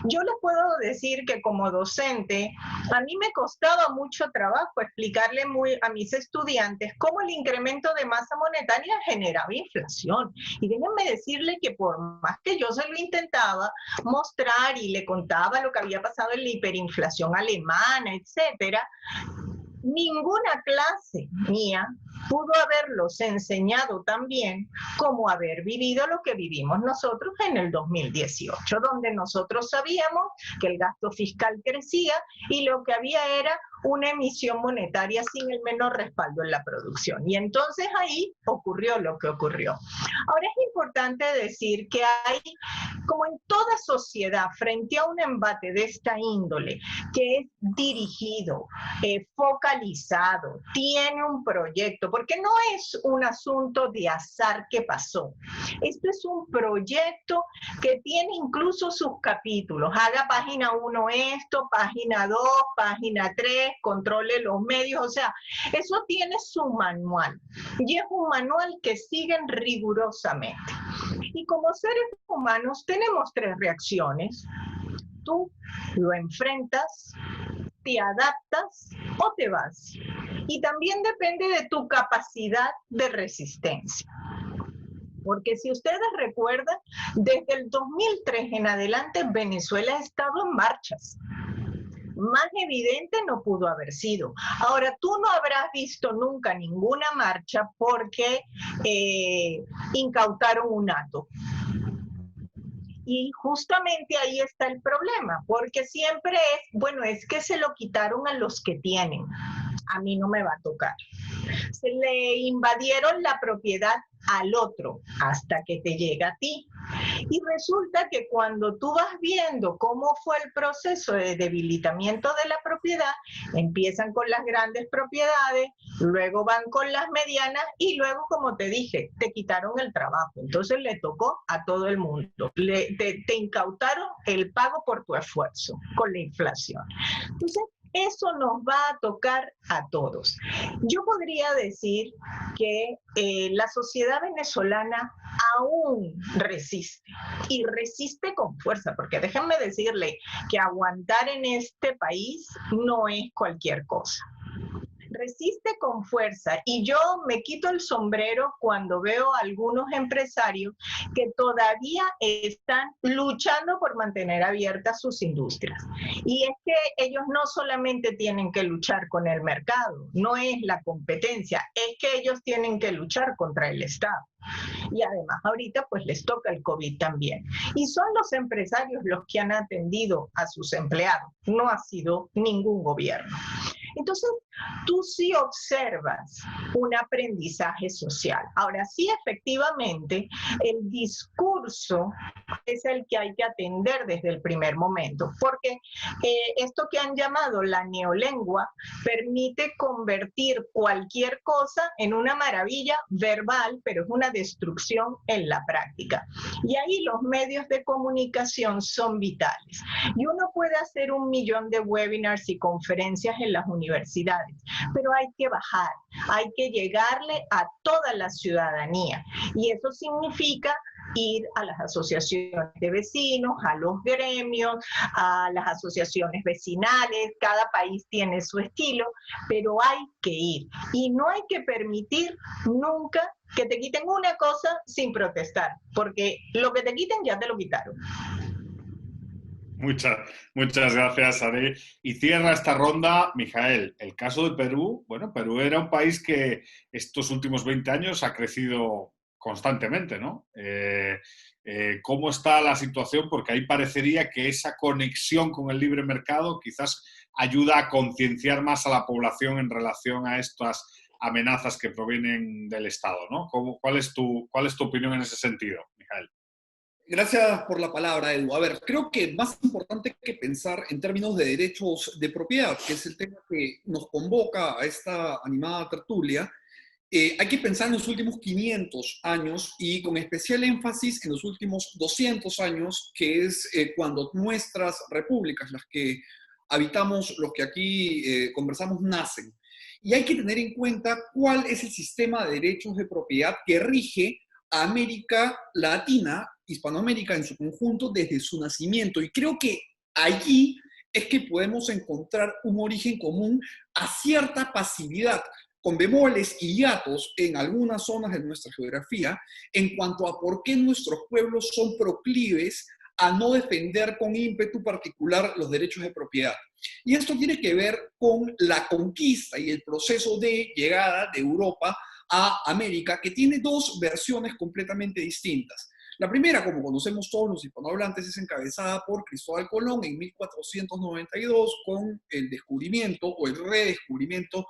yo les puedo decir que como docente, a mí me costaba mucho trabajo explicarle a mis estudiantes cómo el incremento de masa monetaria generaba inflación. Y déjenme decirle que por más que yo se lo intentaba mostrar y le contaba lo que había pasado en la hiperinflación alemana, etcétera, ninguna clase mía pudo haberlos enseñado tan bien como haber vivido lo que vivimos nosotros en el 2018, donde nosotros sabíamos que el gasto fiscal crecía y lo que había era una emisión monetaria sin el menor respaldo en la producción. Y entonces ahí ocurrió lo que ocurrió. Ahora es importante decir que hay, como en toda sociedad, frente a un embate de esta índole, que es dirigido, focalizado, tiene un proyecto, porque no es un asunto de azar que pasó. Esto es un proyecto que tiene incluso sus capítulos. Haga página 1 esto, página 2, página 3, controle los medios, o sea, eso tiene su manual. Y es un manual que siguen rigurosamente. Y como seres humanos tenemos 3 reacciones. Tú lo enfrentas, te adaptas o te vas. Y también depende de tu capacidad de resistencia. Porque si ustedes recuerdan, desde el 2003 en adelante Venezuela ha estado en marchas. Más evidente no pudo haber sido. Ahora, tú no habrás visto nunca ninguna marcha porque incautaron un hato. Y justamente ahí está el problema, porque siempre es, bueno, es que se lo quitaron a los que tienen. A mí no me va a tocar. Se le invadieron la propiedad al otro hasta que te llega a ti. Y resulta que cuando tú vas viendo cómo fue el proceso de debilitamiento de la propiedad, empiezan con las grandes propiedades, luego van con las medianas y luego, como te dije, te quitaron el trabajo. Entonces le tocó a todo el mundo. Te incautaron el pago por tu esfuerzo con la inflación. Entonces, Eso nos va a tocar a todos. Yo podría decir que la sociedad venezolana aún resiste, y resiste con fuerza, porque déjenme decirle que aguantar en este país no es cualquier cosa. Resiste con fuerza, y yo me quito el sombrero cuando veo a algunos empresarios que todavía están luchando por mantener abiertas sus industrias. Y es que ellos no solamente tienen que luchar con el mercado, no es la competencia, es que ellos tienen que luchar contra el Estado. Y además ahorita pues les toca el COVID también. Y son los empresarios los que han atendido a sus empleados, no ha sido ningún gobierno. Entonces, tú sí observas un aprendizaje social. Ahora, sí, efectivamente, el discurso es el que hay que atender desde el primer momento, porque esto que han llamado la neolengua permite convertir cualquier cosa en una maravilla verbal, pero es una destrucción en la práctica. Y ahí los medios de comunicación son vitales. Y uno puede hacer 1.000.000 de webinars y conferencias en las universidades, pero hay que bajar, hay que llegarle a toda la ciudadanía. Y eso significa ir a las asociaciones de vecinos, a los gremios, a las asociaciones vecinales. Cada país tiene su estilo, pero hay que ir. Y no hay que permitir nunca que te quiten una cosa sin protestar, porque lo que te quiten ya te lo quitaron. Muchas gracias, Ari. Y cierra esta ronda, Mijael. El caso de Perú, bueno, Perú era un país que estos últimos 20 años ha crecido constantemente, ¿no? ¿Cómo está la situación? Porque ahí parecería que esa conexión con el libre mercado quizás ayuda a concienciar más a la población en relación a estas amenazas que provienen del Estado, ¿no? ¿Cuál es tu opinión en ese sentido, Mijael? Gracias por la palabra, Edu. A ver, creo que más importante que pensar en términos de derechos de propiedad, que es el tema que nos convoca a esta animada tertulia, hay que pensar en los últimos 500 años y con especial énfasis en los últimos 200 años, que es cuando nuestras repúblicas, las que habitamos, los que aquí conversamos, nacen. Y hay que tener en cuenta cuál es el sistema de derechos de propiedad que rige a América Latina, Hispanoamérica en su conjunto, desde su nacimiento. Y creo que allí es que podemos encontrar un origen común a cierta pasividad, con bemoles y hiatos en algunas zonas de nuestra geografía, en cuanto a por qué nuestros pueblos son proclives a no defender con ímpetu particular los derechos de propiedad. Y esto tiene que ver con la conquista y el proceso de llegada de Europa a América, que tiene dos versiones completamente distintas. La primera, como conocemos todos los hispanohablantes, es encabezada por Cristóbal Colón en 1492 con el descubrimiento o el redescubrimiento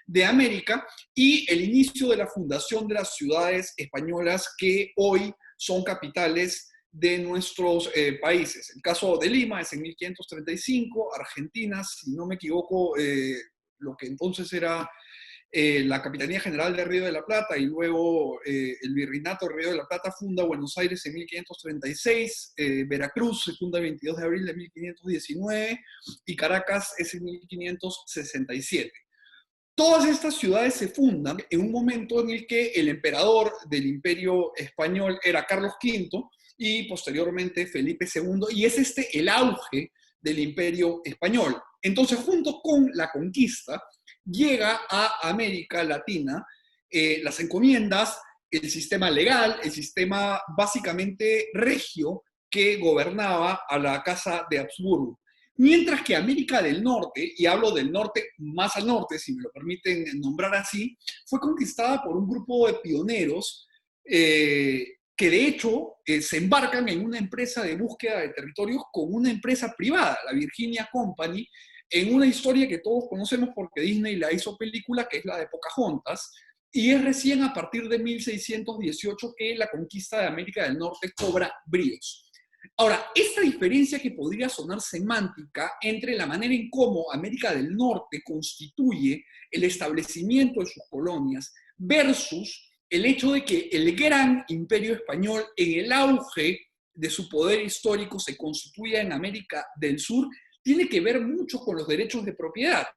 de América y el inicio de la fundación de las ciudades españolas que hoy son capitales de nuestros países. El caso de Lima es en 1535, Argentina, si no me equivoco, lo que entonces era la Capitanía General de Río de la Plata y luego el Virreinato de Río de la Plata funda Buenos Aires en 1536, Veracruz se funda el 22 de abril de 1519 y Caracas es en 1567. Todas estas ciudades se fundan en un momento en el que el emperador del Imperio Español era Carlos V y posteriormente Felipe II, y es el auge del Imperio Español. Entonces, junto con la conquista, llega a América Latina las encomiendas, el sistema legal, el sistema básicamente regio que gobernaba a la Casa de Habsburgo. Mientras que América del Norte, y hablo del norte más al norte, si me lo permiten nombrar así, fue conquistada por un grupo de pioneros que de hecho se embarcan en una empresa de búsqueda de territorios con una empresa privada, la Virginia Company, en una historia que todos conocemos porque Disney la hizo película, que es la de Pocahontas, y es recién a partir de 1618 que la conquista de América del Norte cobra bríos. Ahora, esta diferencia que podría sonar semántica entre la manera en cómo América del Norte constituye el establecimiento de sus colonias versus el hecho de que el gran imperio español en el auge de su poder histórico se constituya en América del Sur, tiene que ver mucho con los derechos de propiedad.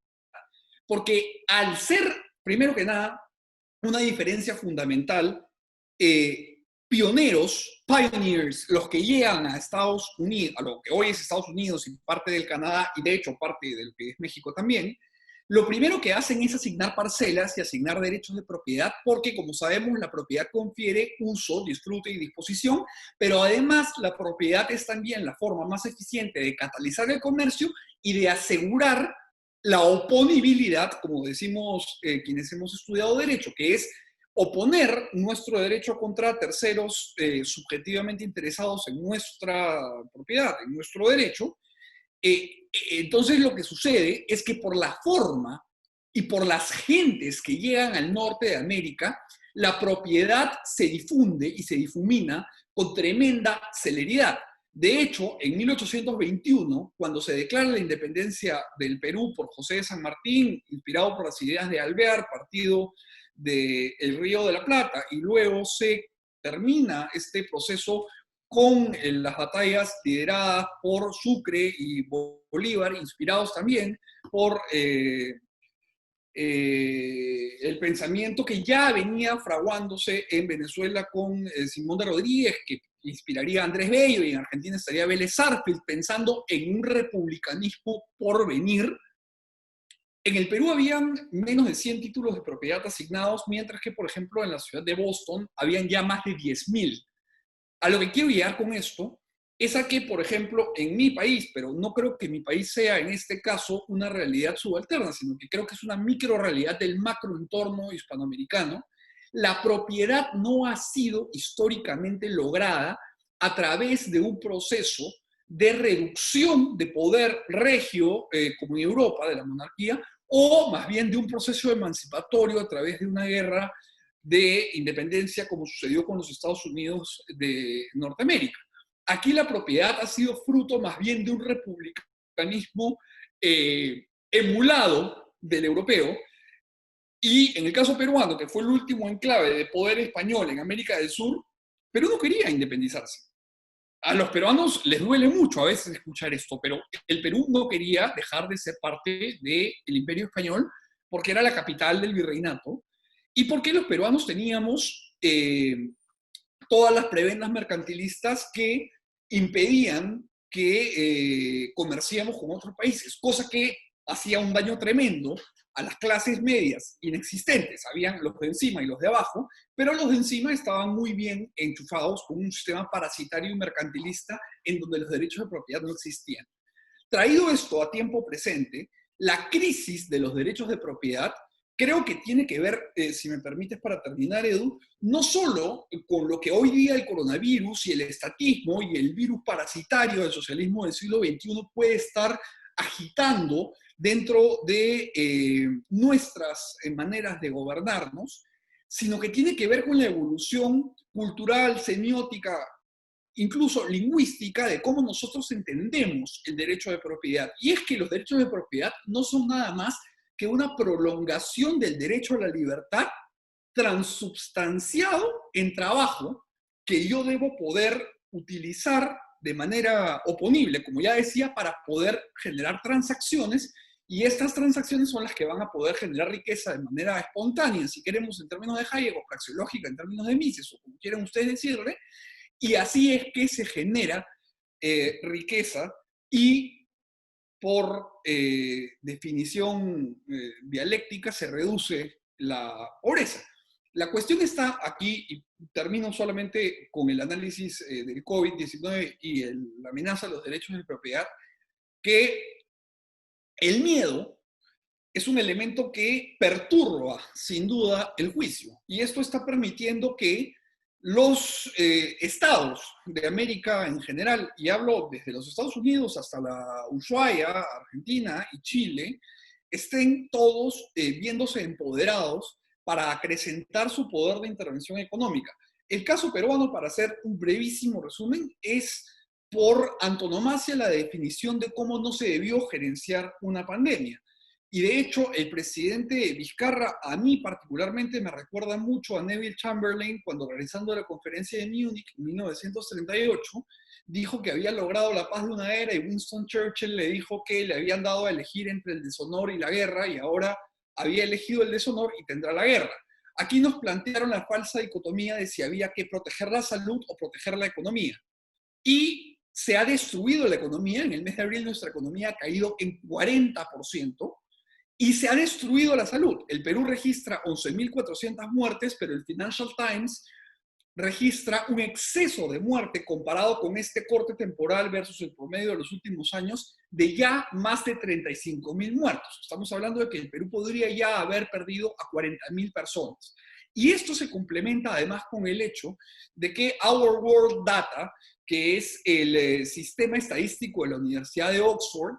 Porque al ser, primero que nada, una diferencia fundamental, pioneers, los que llegan a Estados Unidos, a lo que hoy es Estados Unidos y parte del Canadá, y de hecho parte de lo que es México también, lo primero que hacen es asignar parcelas y asignar derechos de propiedad, porque como sabemos la propiedad confiere uso, disfrute y disposición, pero además la propiedad es también la forma más eficiente de catalizar el comercio y de asegurar la oponibilidad, como decimos quienes hemos estudiado derecho, que es oponer nuestro derecho contra terceros subjetivamente interesados en nuestra propiedad, en nuestro derecho. Entonces lo que sucede es que por la forma y por las gentes que llegan al norte de América, la propiedad se difunde y se difumina con tremenda celeridad. De hecho, en 1821, cuando se declara la independencia del Perú por José de San Martín, inspirado por las ideas de Alvear, partido del Río de la Plata, y luego se termina este proceso con las batallas lideradas por Sucre y Bolívar, inspirados también por el pensamiento que ya venía fraguándose en Venezuela con Simón de Rodríguez, que inspiraría a Andrés Bello, y en Argentina estaría Vélez Sarsfield, pensando en un republicanismo por venir. En el Perú habían menos de 100 títulos de propiedad asignados, mientras que, por ejemplo, en la ciudad de Boston habían ya más de 10.000. A lo que quiero llegar con esto es a que, por ejemplo, en mi país, pero no creo que mi país sea en este caso una realidad subalterna, sino que creo que es una microrealidad del macroentorno hispanoamericano, la propiedad no ha sido históricamente lograda a través de un proceso de reducción de poder regio, como en Europa, de la monarquía, o más bien de un proceso emancipatorio a través de una guerra de independencia, como sucedió con los Estados Unidos de Norteamérica. Aquí la propiedad ha sido fruto más bien de un republicanismo emulado del europeo, y en el caso peruano, que fue el último enclave de poder español en América del Sur, Perú no quería independizarse. A los peruanos les duele mucho a veces escuchar esto, pero el Perú no quería dejar de ser parte del Imperio Español porque era la capital del virreinato y porque los peruanos teníamos todas las prebendas mercantilistas que impedían que comerciáramos con otros países, cosa que hacía un daño tremendo a las clases medias inexistentes. Habían los de encima y los de abajo, pero los de encima estaban muy bien enchufados con un sistema parasitario y mercantilista en donde los derechos de propiedad no existían. Traído esto a tiempo presente, la crisis de los derechos de propiedad creo que tiene que ver, si me permites para terminar, Edu, no solo con lo que hoy día el coronavirus y el estatismo y el virus parasitario del socialismo del siglo XXI puede estar agitando dentro de nuestras maneras de gobernarnos, sino que tiene que ver con la evolución cultural, semiótica, incluso lingüística, de cómo nosotros entendemos el derecho de propiedad. Y es que los derechos de propiedad no son nada más que una prolongación del derecho a la libertad transubstanciado en trabajo que yo debo poder utilizar de manera oponible, como ya decía, para poder generar transacciones, y estas transacciones son las que van a poder generar riqueza de manera espontánea, si queremos en términos de Hayek, o praxeológica en términos de Mises, o como quieran ustedes decirle, y así es que se genera riqueza y por definición dialéctica se reduce la pobreza. La cuestión está aquí, y termino solamente con el análisis del COVID-19 y la amenaza a los derechos de propiedad, que el miedo es un elemento que perturba, sin duda, el juicio. Y esto está permitiendo que los estados de América en general, y hablo desde los Estados Unidos hasta la Ushuaia, Argentina y Chile, estén todos viéndose empoderados para acrecentar su poder de intervención económica. El caso peruano, para hacer un brevísimo resumen, es por antonomasia la definición de cómo no se debió gerenciar una pandemia. Y de hecho, el presidente Vizcarra, a mí particularmente, me recuerda mucho a Neville Chamberlain cuando, organizando la conferencia de Múnich en 1938, dijo que había logrado la paz de una era, y Winston Churchill le dijo que le habían dado a elegir entre el deshonor y la guerra, y ahora había elegido el deshonor y tendrá la guerra. Aquí nos plantearon la falsa dicotomía de si había que proteger la salud o proteger la economía. Y se ha destruido la economía. En el mes de abril nuestra economía ha caído en 40%. Y se ha destruido la salud. El Perú registra 11.400 muertes, pero el Financial Times registra un exceso de muerte comparado con este corte temporal versus el promedio de los últimos años de ya más de 35.000 muertos. Estamos hablando de que el Perú podría ya haber perdido a 40.000 personas. Y esto se complementa además con el hecho de que Our World Data, que es el sistema estadístico de la Universidad de Oxford,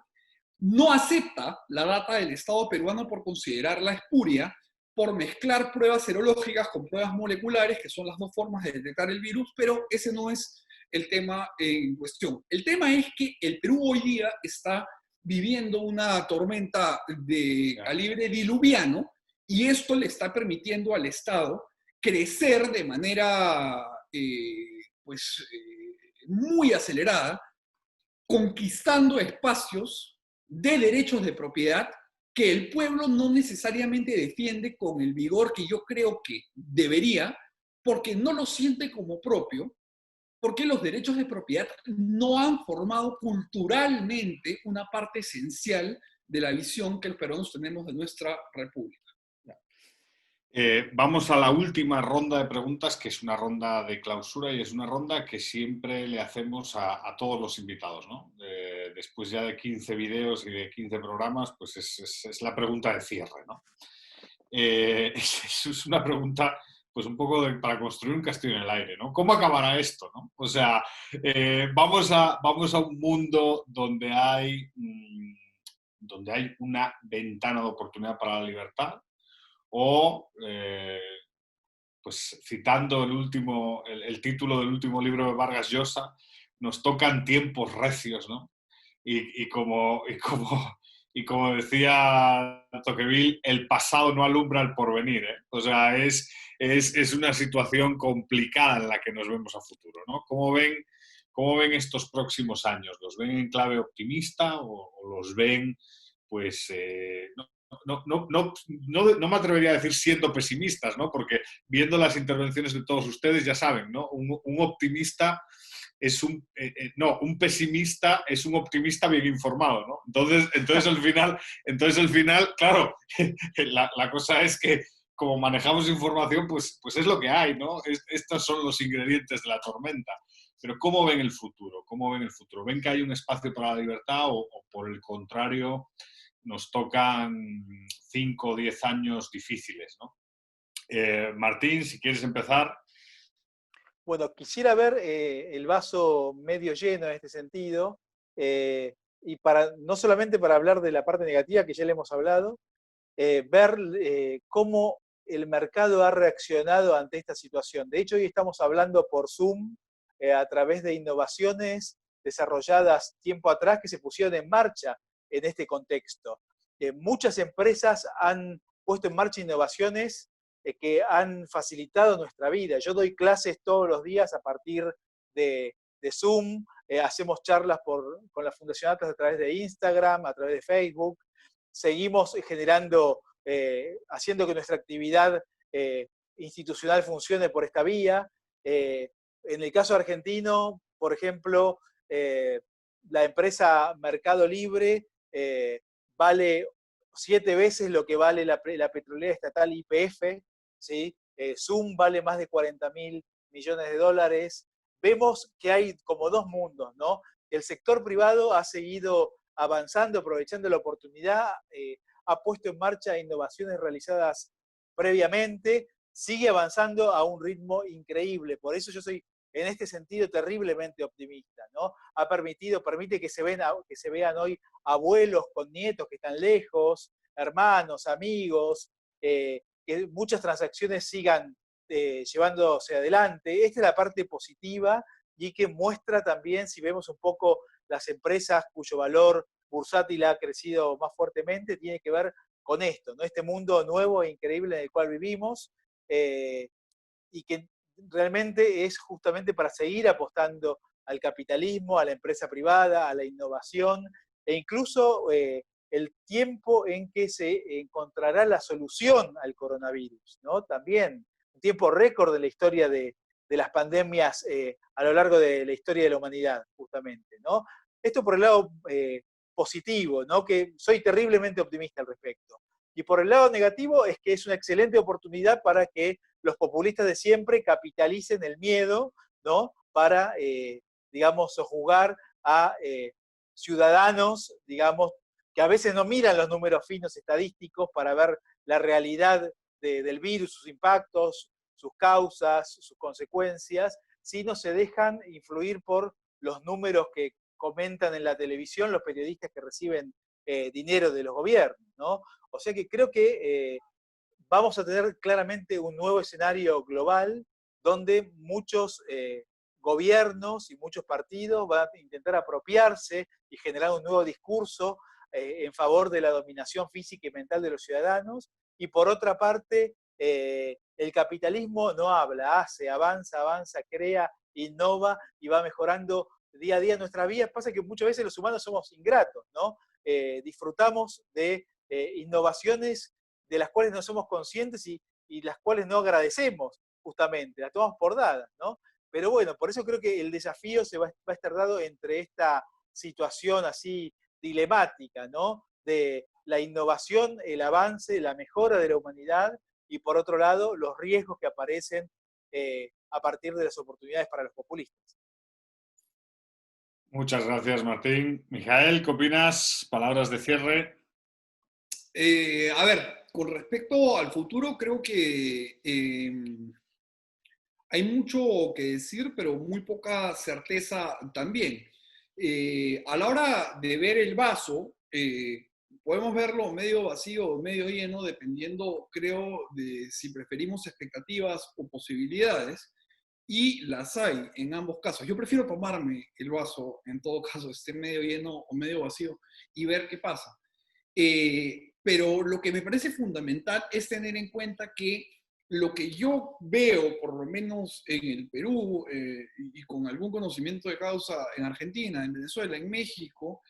no acepta la data del Estado peruano por considerarla espuria, por mezclar pruebas serológicas con pruebas moleculares, que son las dos formas de detectar el virus, pero ese no es el tema en cuestión. El tema es que el Perú hoy día está viviendo una tormenta de calibre diluviano, y esto le está permitiendo al Estado crecer de manera muy acelerada, conquistando espacios de derechos de propiedad que el pueblo no necesariamente defiende con el vigor que yo creo que debería, porque no lo siente como propio, porque los derechos de propiedad no han formado culturalmente una parte esencial de la visión que los peruanos tenemos de nuestra república. Vamos a la última ronda de preguntas, que es una ronda de clausura y es una ronda que siempre le hacemos a todos los invitados, ¿no? Después ya de 15 videos y de 15 programas, pues es la pregunta de cierre, ¿no? Es una pregunta pues un poco para construir un castillo en el aire, ¿no? ¿Cómo acabará esto, no? O sea, vamos a un mundo donde hay una ventana de oportunidad para la libertad, o, pues citando el título del último libro de Vargas Llosa, nos tocan tiempos recios, ¿no? Y como decía Tocqueville, el pasado no alumbra el porvenir, ¿eh? O sea, es una situación complicada en la que nos vemos a futuro, ¿no? ¿Cómo ven estos próximos años? ¿Los ven en clave optimista o los ven, pues, no me atrevería a decir siendo pesimistas, ¿no? Porque viendo las intervenciones de todos ustedes ya saben, ¿no? Un optimista es un pesimista es un optimista bien informado, ¿no? Entonces al final, claro, la cosa es que como manejamos información, pues es lo que hay, ¿no? Estos son los ingredientes de la tormenta. Pero ¿cómo ven el futuro? ¿Ven que hay un espacio para la libertad o por el contrario nos tocan 5 o 10 años difíciles, ¿no? Martín, si quieres empezar. Bueno, quisiera ver el vaso medio lleno en este sentido, y no solamente para hablar de la parte negativa, que ya le hemos hablado, ver cómo el mercado ha reaccionado ante esta situación. De hecho, hoy estamos hablando por Zoom a través de innovaciones desarrolladas tiempo atrás que se pusieron en marcha en este contexto. Muchas empresas han puesto en marcha innovaciones que han facilitado nuestra vida. Yo doy clases todos los días a partir de Zoom, hacemos charlas con la Fundación Atlas a través de Instagram, a través de Facebook, seguimos generando, haciendo que nuestra actividad institucional funcione por esta vía. En el caso argentino, por ejemplo, la empresa Mercado Libre vale 7 veces lo que vale la petrolera estatal YPF, ¿sí? Zoom vale más de 40.000 millones de dólares. Vemos que hay como dos mundos, ¿no? El sector privado ha seguido avanzando, aprovechando la oportunidad, ha puesto en marcha innovaciones realizadas previamente, sigue avanzando a un ritmo increíble. Por eso yo soy, en este sentido, terriblemente optimista, ¿no? Permite que se vean hoy abuelos con nietos que están lejos, hermanos, amigos, que muchas transacciones sigan llevándose adelante. Esta es la parte positiva y que muestra también, si vemos un poco las empresas cuyo valor bursátil ha crecido más fuertemente, tiene que ver con esto, ¿no? Este mundo nuevo e increíble en el cual vivimos, y que realmente es justamente para seguir apostando al capitalismo, a la empresa privada, a la innovación, e incluso el tiempo en que se encontrará la solución al coronavirus, ¿no? También un tiempo récord de la historia de las pandemias a lo largo de la historia de la humanidad, justamente, ¿no? Esto por el lado positivo, ¿no? Que soy terriblemente optimista al respecto. Y por el lado negativo es que es una excelente oportunidad para que los populistas de siempre capitalicen el miedo, ¿no? Para, digamos, jugar a ciudadanos, digamos, que a veces no miran los números finos estadísticos para ver la realidad del virus, sus impactos, sus causas, sus consecuencias, sino se dejan influir por los números que comentan en la televisión los periodistas que reciben dinero de los gobiernos, ¿no? O sea que creo que vamos a tener claramente un nuevo escenario global donde muchos gobiernos y muchos partidos van a intentar apropiarse y generar un nuevo discurso en favor de la dominación física y mental de los ciudadanos. Y por otra parte, el capitalismo no habla, hace, avanza, crea, innova y va mejorando día a día nuestra vida. Pasa que muchas veces los humanos somos ingratos, ¿no? Disfrutamos de innovaciones de las cuales no somos conscientes y las cuales no agradecemos, justamente, las tomamos por dadas, ¿no? Pero bueno, por eso creo que el desafío se va a estar dado entre esta situación así dilemática, ¿no? De la innovación, el avance, la mejora de la humanidad, y por otro lado, los riesgos que aparecen a partir de las oportunidades para los populistas. Muchas gracias, Martín. Mijael, ¿qué opinas? Palabras de cierre. A ver, con respecto al futuro, creo que hay mucho que decir, pero muy poca certeza también. A la hora de ver el vaso, podemos verlo medio vacío o medio lleno, dependiendo, creo, de si preferimos expectativas o posibilidades, y las hay en ambos casos. Yo prefiero tomarme el vaso, en todo caso, esté medio lleno o medio vacío, y ver qué pasa. Pero lo que me parece fundamental es tener en cuenta que lo que yo veo, por lo menos en el Perú, y con algún conocimiento de causa en Argentina, en Venezuela, en México,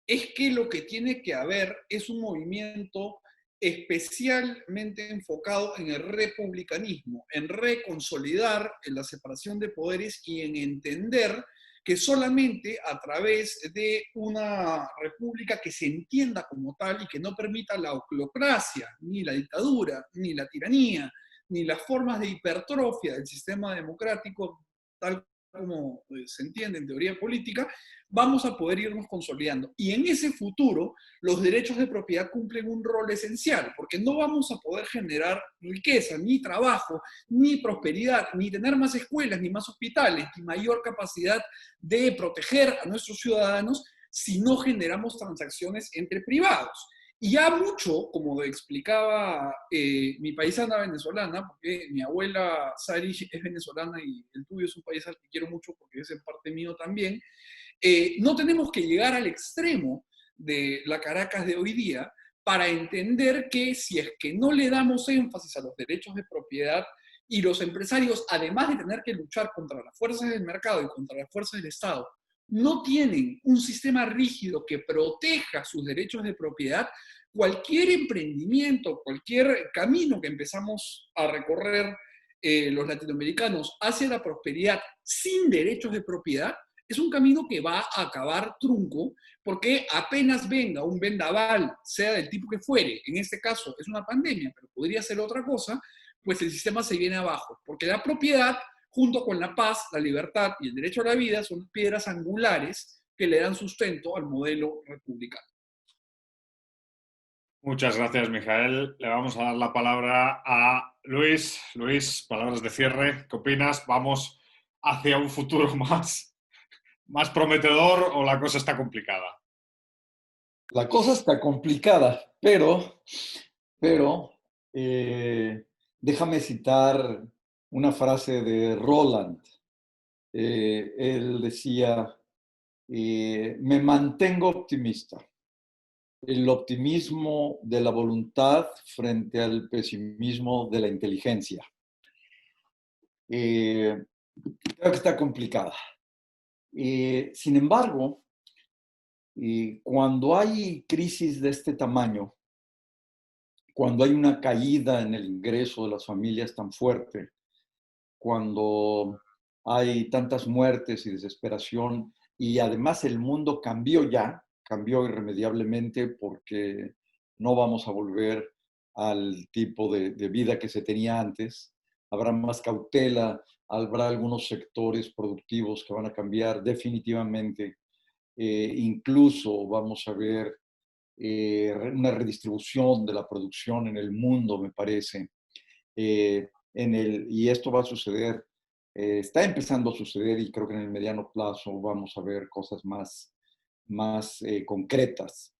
es que lo que tiene que haber es un movimiento especialmente enfocado en el republicanismo, en reconsolidar la separación de poderes y en entender que solamente a través de una república que se entienda como tal y que no permita la oclocracia, ni la dictadura, ni la tiranía, ni las formas de hipertrofia del sistema democrático, tal como se entiende en teoría política, vamos a poder irnos consolidando. Y en ese futuro, los derechos de propiedad cumplen un rol esencial, porque no vamos a poder generar riqueza, ni trabajo, ni prosperidad, ni tener más escuelas, ni más hospitales, ni mayor capacidad de proteger a nuestros ciudadanos si no generamos transacciones entre privados. Y ya mucho, como explicaba mi paisana venezolana, porque mi abuela Sari es venezolana y el tuyo es un país al que quiero mucho porque es en parte mío también, no tenemos que llegar al extremo de la Caracas de hoy día para entender que si es que no le damos énfasis a los derechos de propiedad y los empresarios, además de tener que luchar contra las fuerzas del mercado y contra las fuerzas del Estado, no tienen un sistema rígido que proteja sus derechos de propiedad, cualquier emprendimiento, cualquier camino que empezamos a recorrer los latinoamericanos hacia la prosperidad sin derechos de propiedad, es un camino que va a acabar trunco, porque apenas venga un vendaval, sea del tipo que fuere, en este caso es una pandemia, pero podría ser otra cosa, pues el sistema se viene abajo, porque la propiedad, junto con la paz, la libertad y el derecho a la vida, son piedras angulares que le dan sustento al modelo republicano. Muchas gracias, Mijael. Le vamos a dar la palabra a Luis. Luis, palabras de cierre. ¿Qué opinas? ¿Vamos hacia un futuro más prometedor o la cosa está complicada? La cosa está complicada, pero déjame citar una frase de Roland. Él decía, me mantengo optimista. el optimismo de la voluntad frente al pesimismo de la inteligencia. Creo que está complicada. Sin embargo, cuando hay crisis de este tamaño, cuando hay una caída en el ingreso de las familias tan fuerte, cuando hay tantas muertes y desesperación, y además el mundo cambió irremediablemente porque no vamos a volver al tipo de vida que se tenía antes. Habrá más cautela, habrá algunos sectores productivos que van a cambiar definitivamente. Incluso vamos a ver una redistribución de la producción en el mundo, me parece. Y esto va a suceder, está empezando a suceder, y creo que en el mediano plazo vamos a ver cosas más concretas.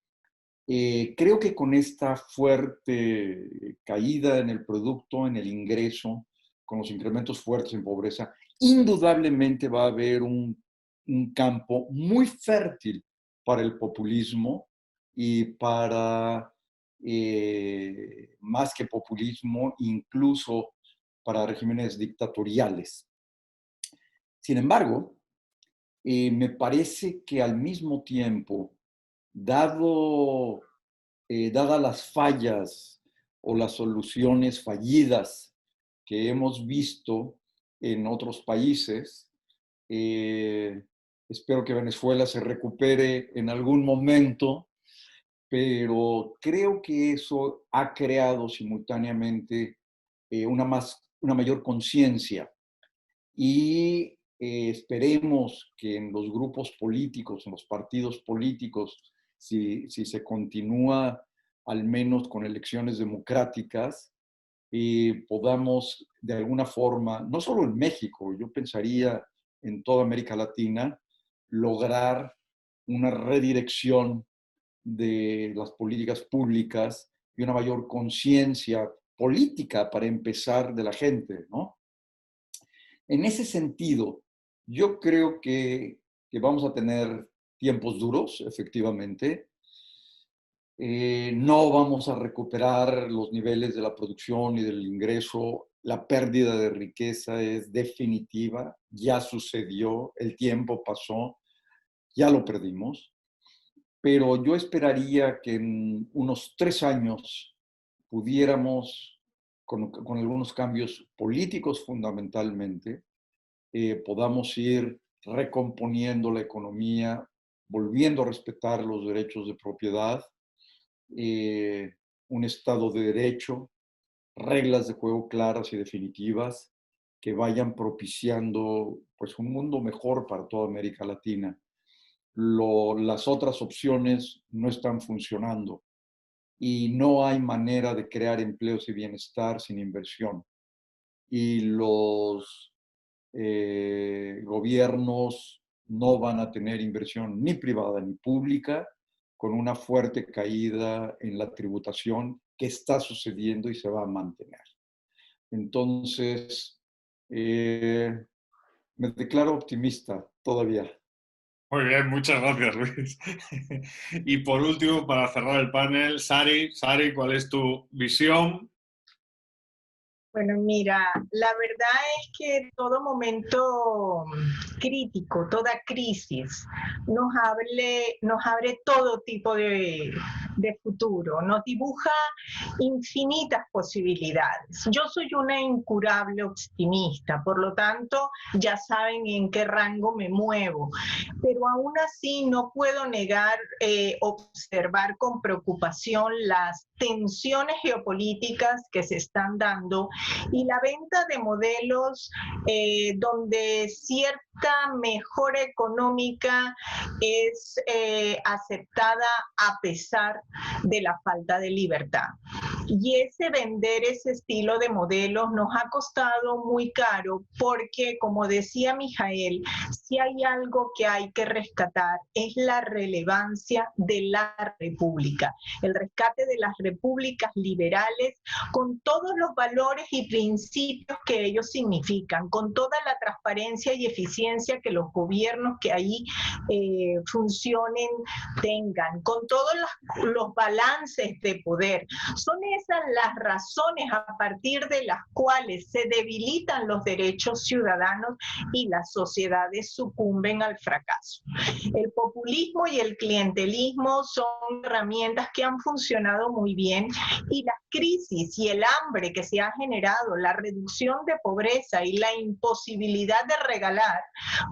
Creo que con esta fuerte caída en el producto, en el ingreso, con los incrementos fuertes en pobreza, indudablemente va a haber un campo muy fértil para el populismo y para, más que populismo, incluso para regímenes dictatoriales. Sin embargo, me parece que al mismo tiempo, dadas las fallas o las soluciones fallidas que hemos visto en otros países, espero que Venezuela se recupere en algún momento, pero creo que eso ha creado simultáneamente una mayor conciencia, y esperemos que en los grupos políticos, en los partidos políticos, si se continúa al menos con elecciones democráticas, podamos de alguna forma, no solo en México, yo pensaría en toda América Latina, lograr una redirección de las políticas públicas y una mayor conciencia política, para empezar, de la gente, ¿no? En ese sentido, yo creo que vamos a tener tiempos duros, efectivamente. No vamos a recuperar los niveles de la producción y del ingreso. La pérdida de riqueza es definitiva, ya sucedió, el tiempo pasó, ya lo perdimos. Pero yo esperaría que en unos 3 años pudiéramos, con algunos cambios políticos fundamentalmente, podamos ir recomponiendo la economía, volviendo a respetar los derechos de propiedad, un Estado de Derecho, reglas de juego claras y definitivas que vayan propiciando, pues, un mundo mejor para toda América Latina. Las otras opciones no están funcionando y no hay manera de crear empleos y bienestar sin inversión. Y los gobiernos no van a tener inversión ni privada ni pública, con una fuerte caída en la tributación que está sucediendo y se va a mantener. Entonces, me declaro optimista todavía. Muy bien, muchas gracias, Luis. Y por último, para cerrar el panel, Sari, ¿cuál es tu visión? Bueno, mira, la verdad es que todo momento crítico, toda crisis, nos abre todo tipo de futuro, nos dibuja infinitas posibilidades. Yo soy una incurable optimista, por lo tanto, ya saben en qué rango me muevo, pero aún así no puedo negar observar con preocupación las tensiones geopolíticas que se están dando y la venta de modelos donde cierta mejora económica es aceptada a pesar de la falta de libertad. Y ese vender ese estilo de modelos nos ha costado muy caro porque, como decía Mijael, si hay algo que hay que rescatar es la relevancia de la república, el rescate de las repúblicas liberales con todos los valores y principios que ellos significan, con toda la transparencia y eficiencia que los gobiernos que ahí funcionen tengan, con todos los balances de poder. Son esas las razones a partir de las cuales se debilitan los derechos ciudadanos y las sociedades sucumben al fracaso. El populismo y el clientelismo son herramientas que han funcionado muy bien y las crisis y el hambre que se ha generado, la reducción de pobreza y la imposibilidad de regalar,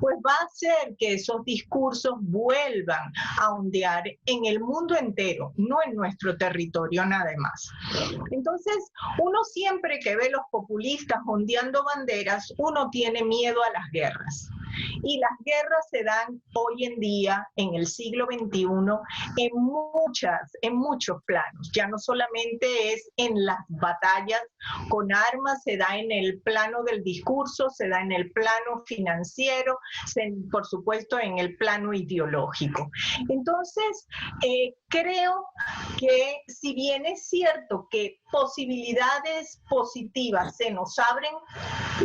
pues va a hacer que esos discursos vuelvan a ondear en el mundo entero, no en nuestro territorio nada más. Entonces, uno siempre que ve los populistas ondeando banderas, uno tiene miedo a las guerras. Y las guerras se dan hoy en día, en el siglo XXI, en muchos planos. Ya no solamente es en las batallas con armas, se da en el plano del discurso, se da en el plano financiero, por supuesto en el plano ideológico. Entonces, creo que si bien es cierto que posibilidades positivas se nos abren,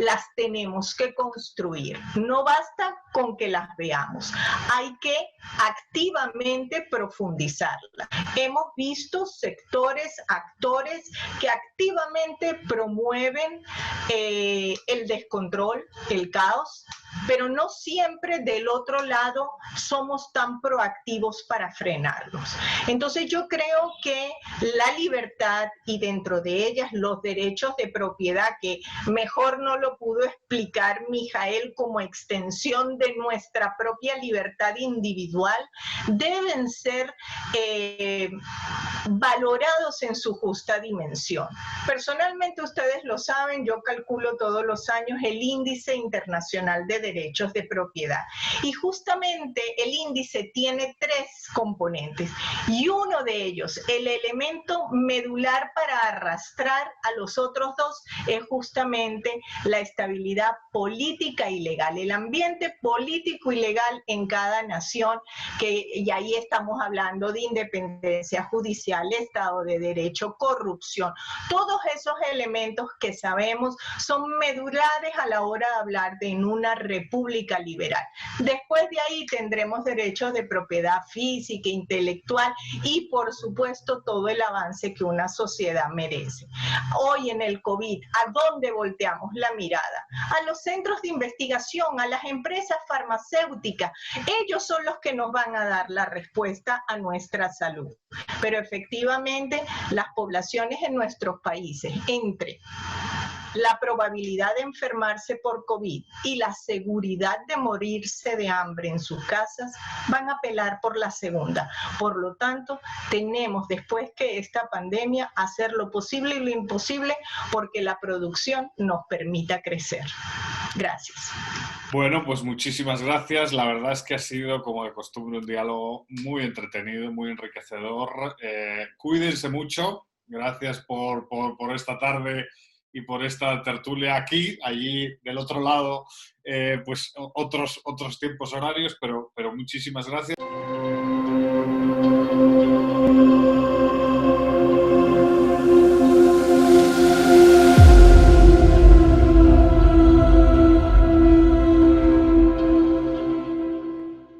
las tenemos que construir. No basta con que las veamos, hay que activamente profundizarlas. Hemos visto sectores, actores que activamente promueven el descontrol, el caos, pero no siempre del otro lado somos tan proactivos para frenarlos. Entonces yo creo que la libertad y dentro de ellas los derechos de propiedad, que mejor no lo pudo explicar Mijael como extensión de nuestra propia libertad individual, deben ser valorados en su justa dimensión. Personalmente, ustedes lo saben, yo calculo todos los años el Índice Internacional de Derechos de Propiedad. Y justamente el índice tiene 3 componentes. Y uno de ellos, el elemento medular para arrastrar a los otros 2, es justamente la estabilidad política y legal, el ambiente político y legal en cada nación, y ahí estamos hablando de independencia judicial, Estado de Derecho, corrupción, todos esos elementos que sabemos son medulares a la hora de hablar de en una república liberal. Después de ahí tendremos derechos de propiedad física, intelectual y por supuesto todo el avance que una sociedad merece. Hoy en el COVID, ¿a dónde volteamos la mirada? A los centros de investigación, a las empresas farmacéuticas. Ellos son los que nos van a dar la respuesta a nuestra salud. Pero efectivamente, las poblaciones en nuestros países, entre la probabilidad de enfermarse por COVID y la seguridad de morirse de hambre en sus casas, van a apelar por la segunda. Por lo tanto, tenemos después que esta pandemia hacer lo posible y lo imposible porque la producción nos permita crecer. Gracias. Bueno, pues muchísimas gracias. La verdad es que ha sido, como de costumbre, un diálogo muy entretenido, muy enriquecedor. Cuídense mucho. Gracias por esta tarde y por esta tertulia aquí. Allí, del otro lado, pues otros tiempos horarios, pero muchísimas gracias.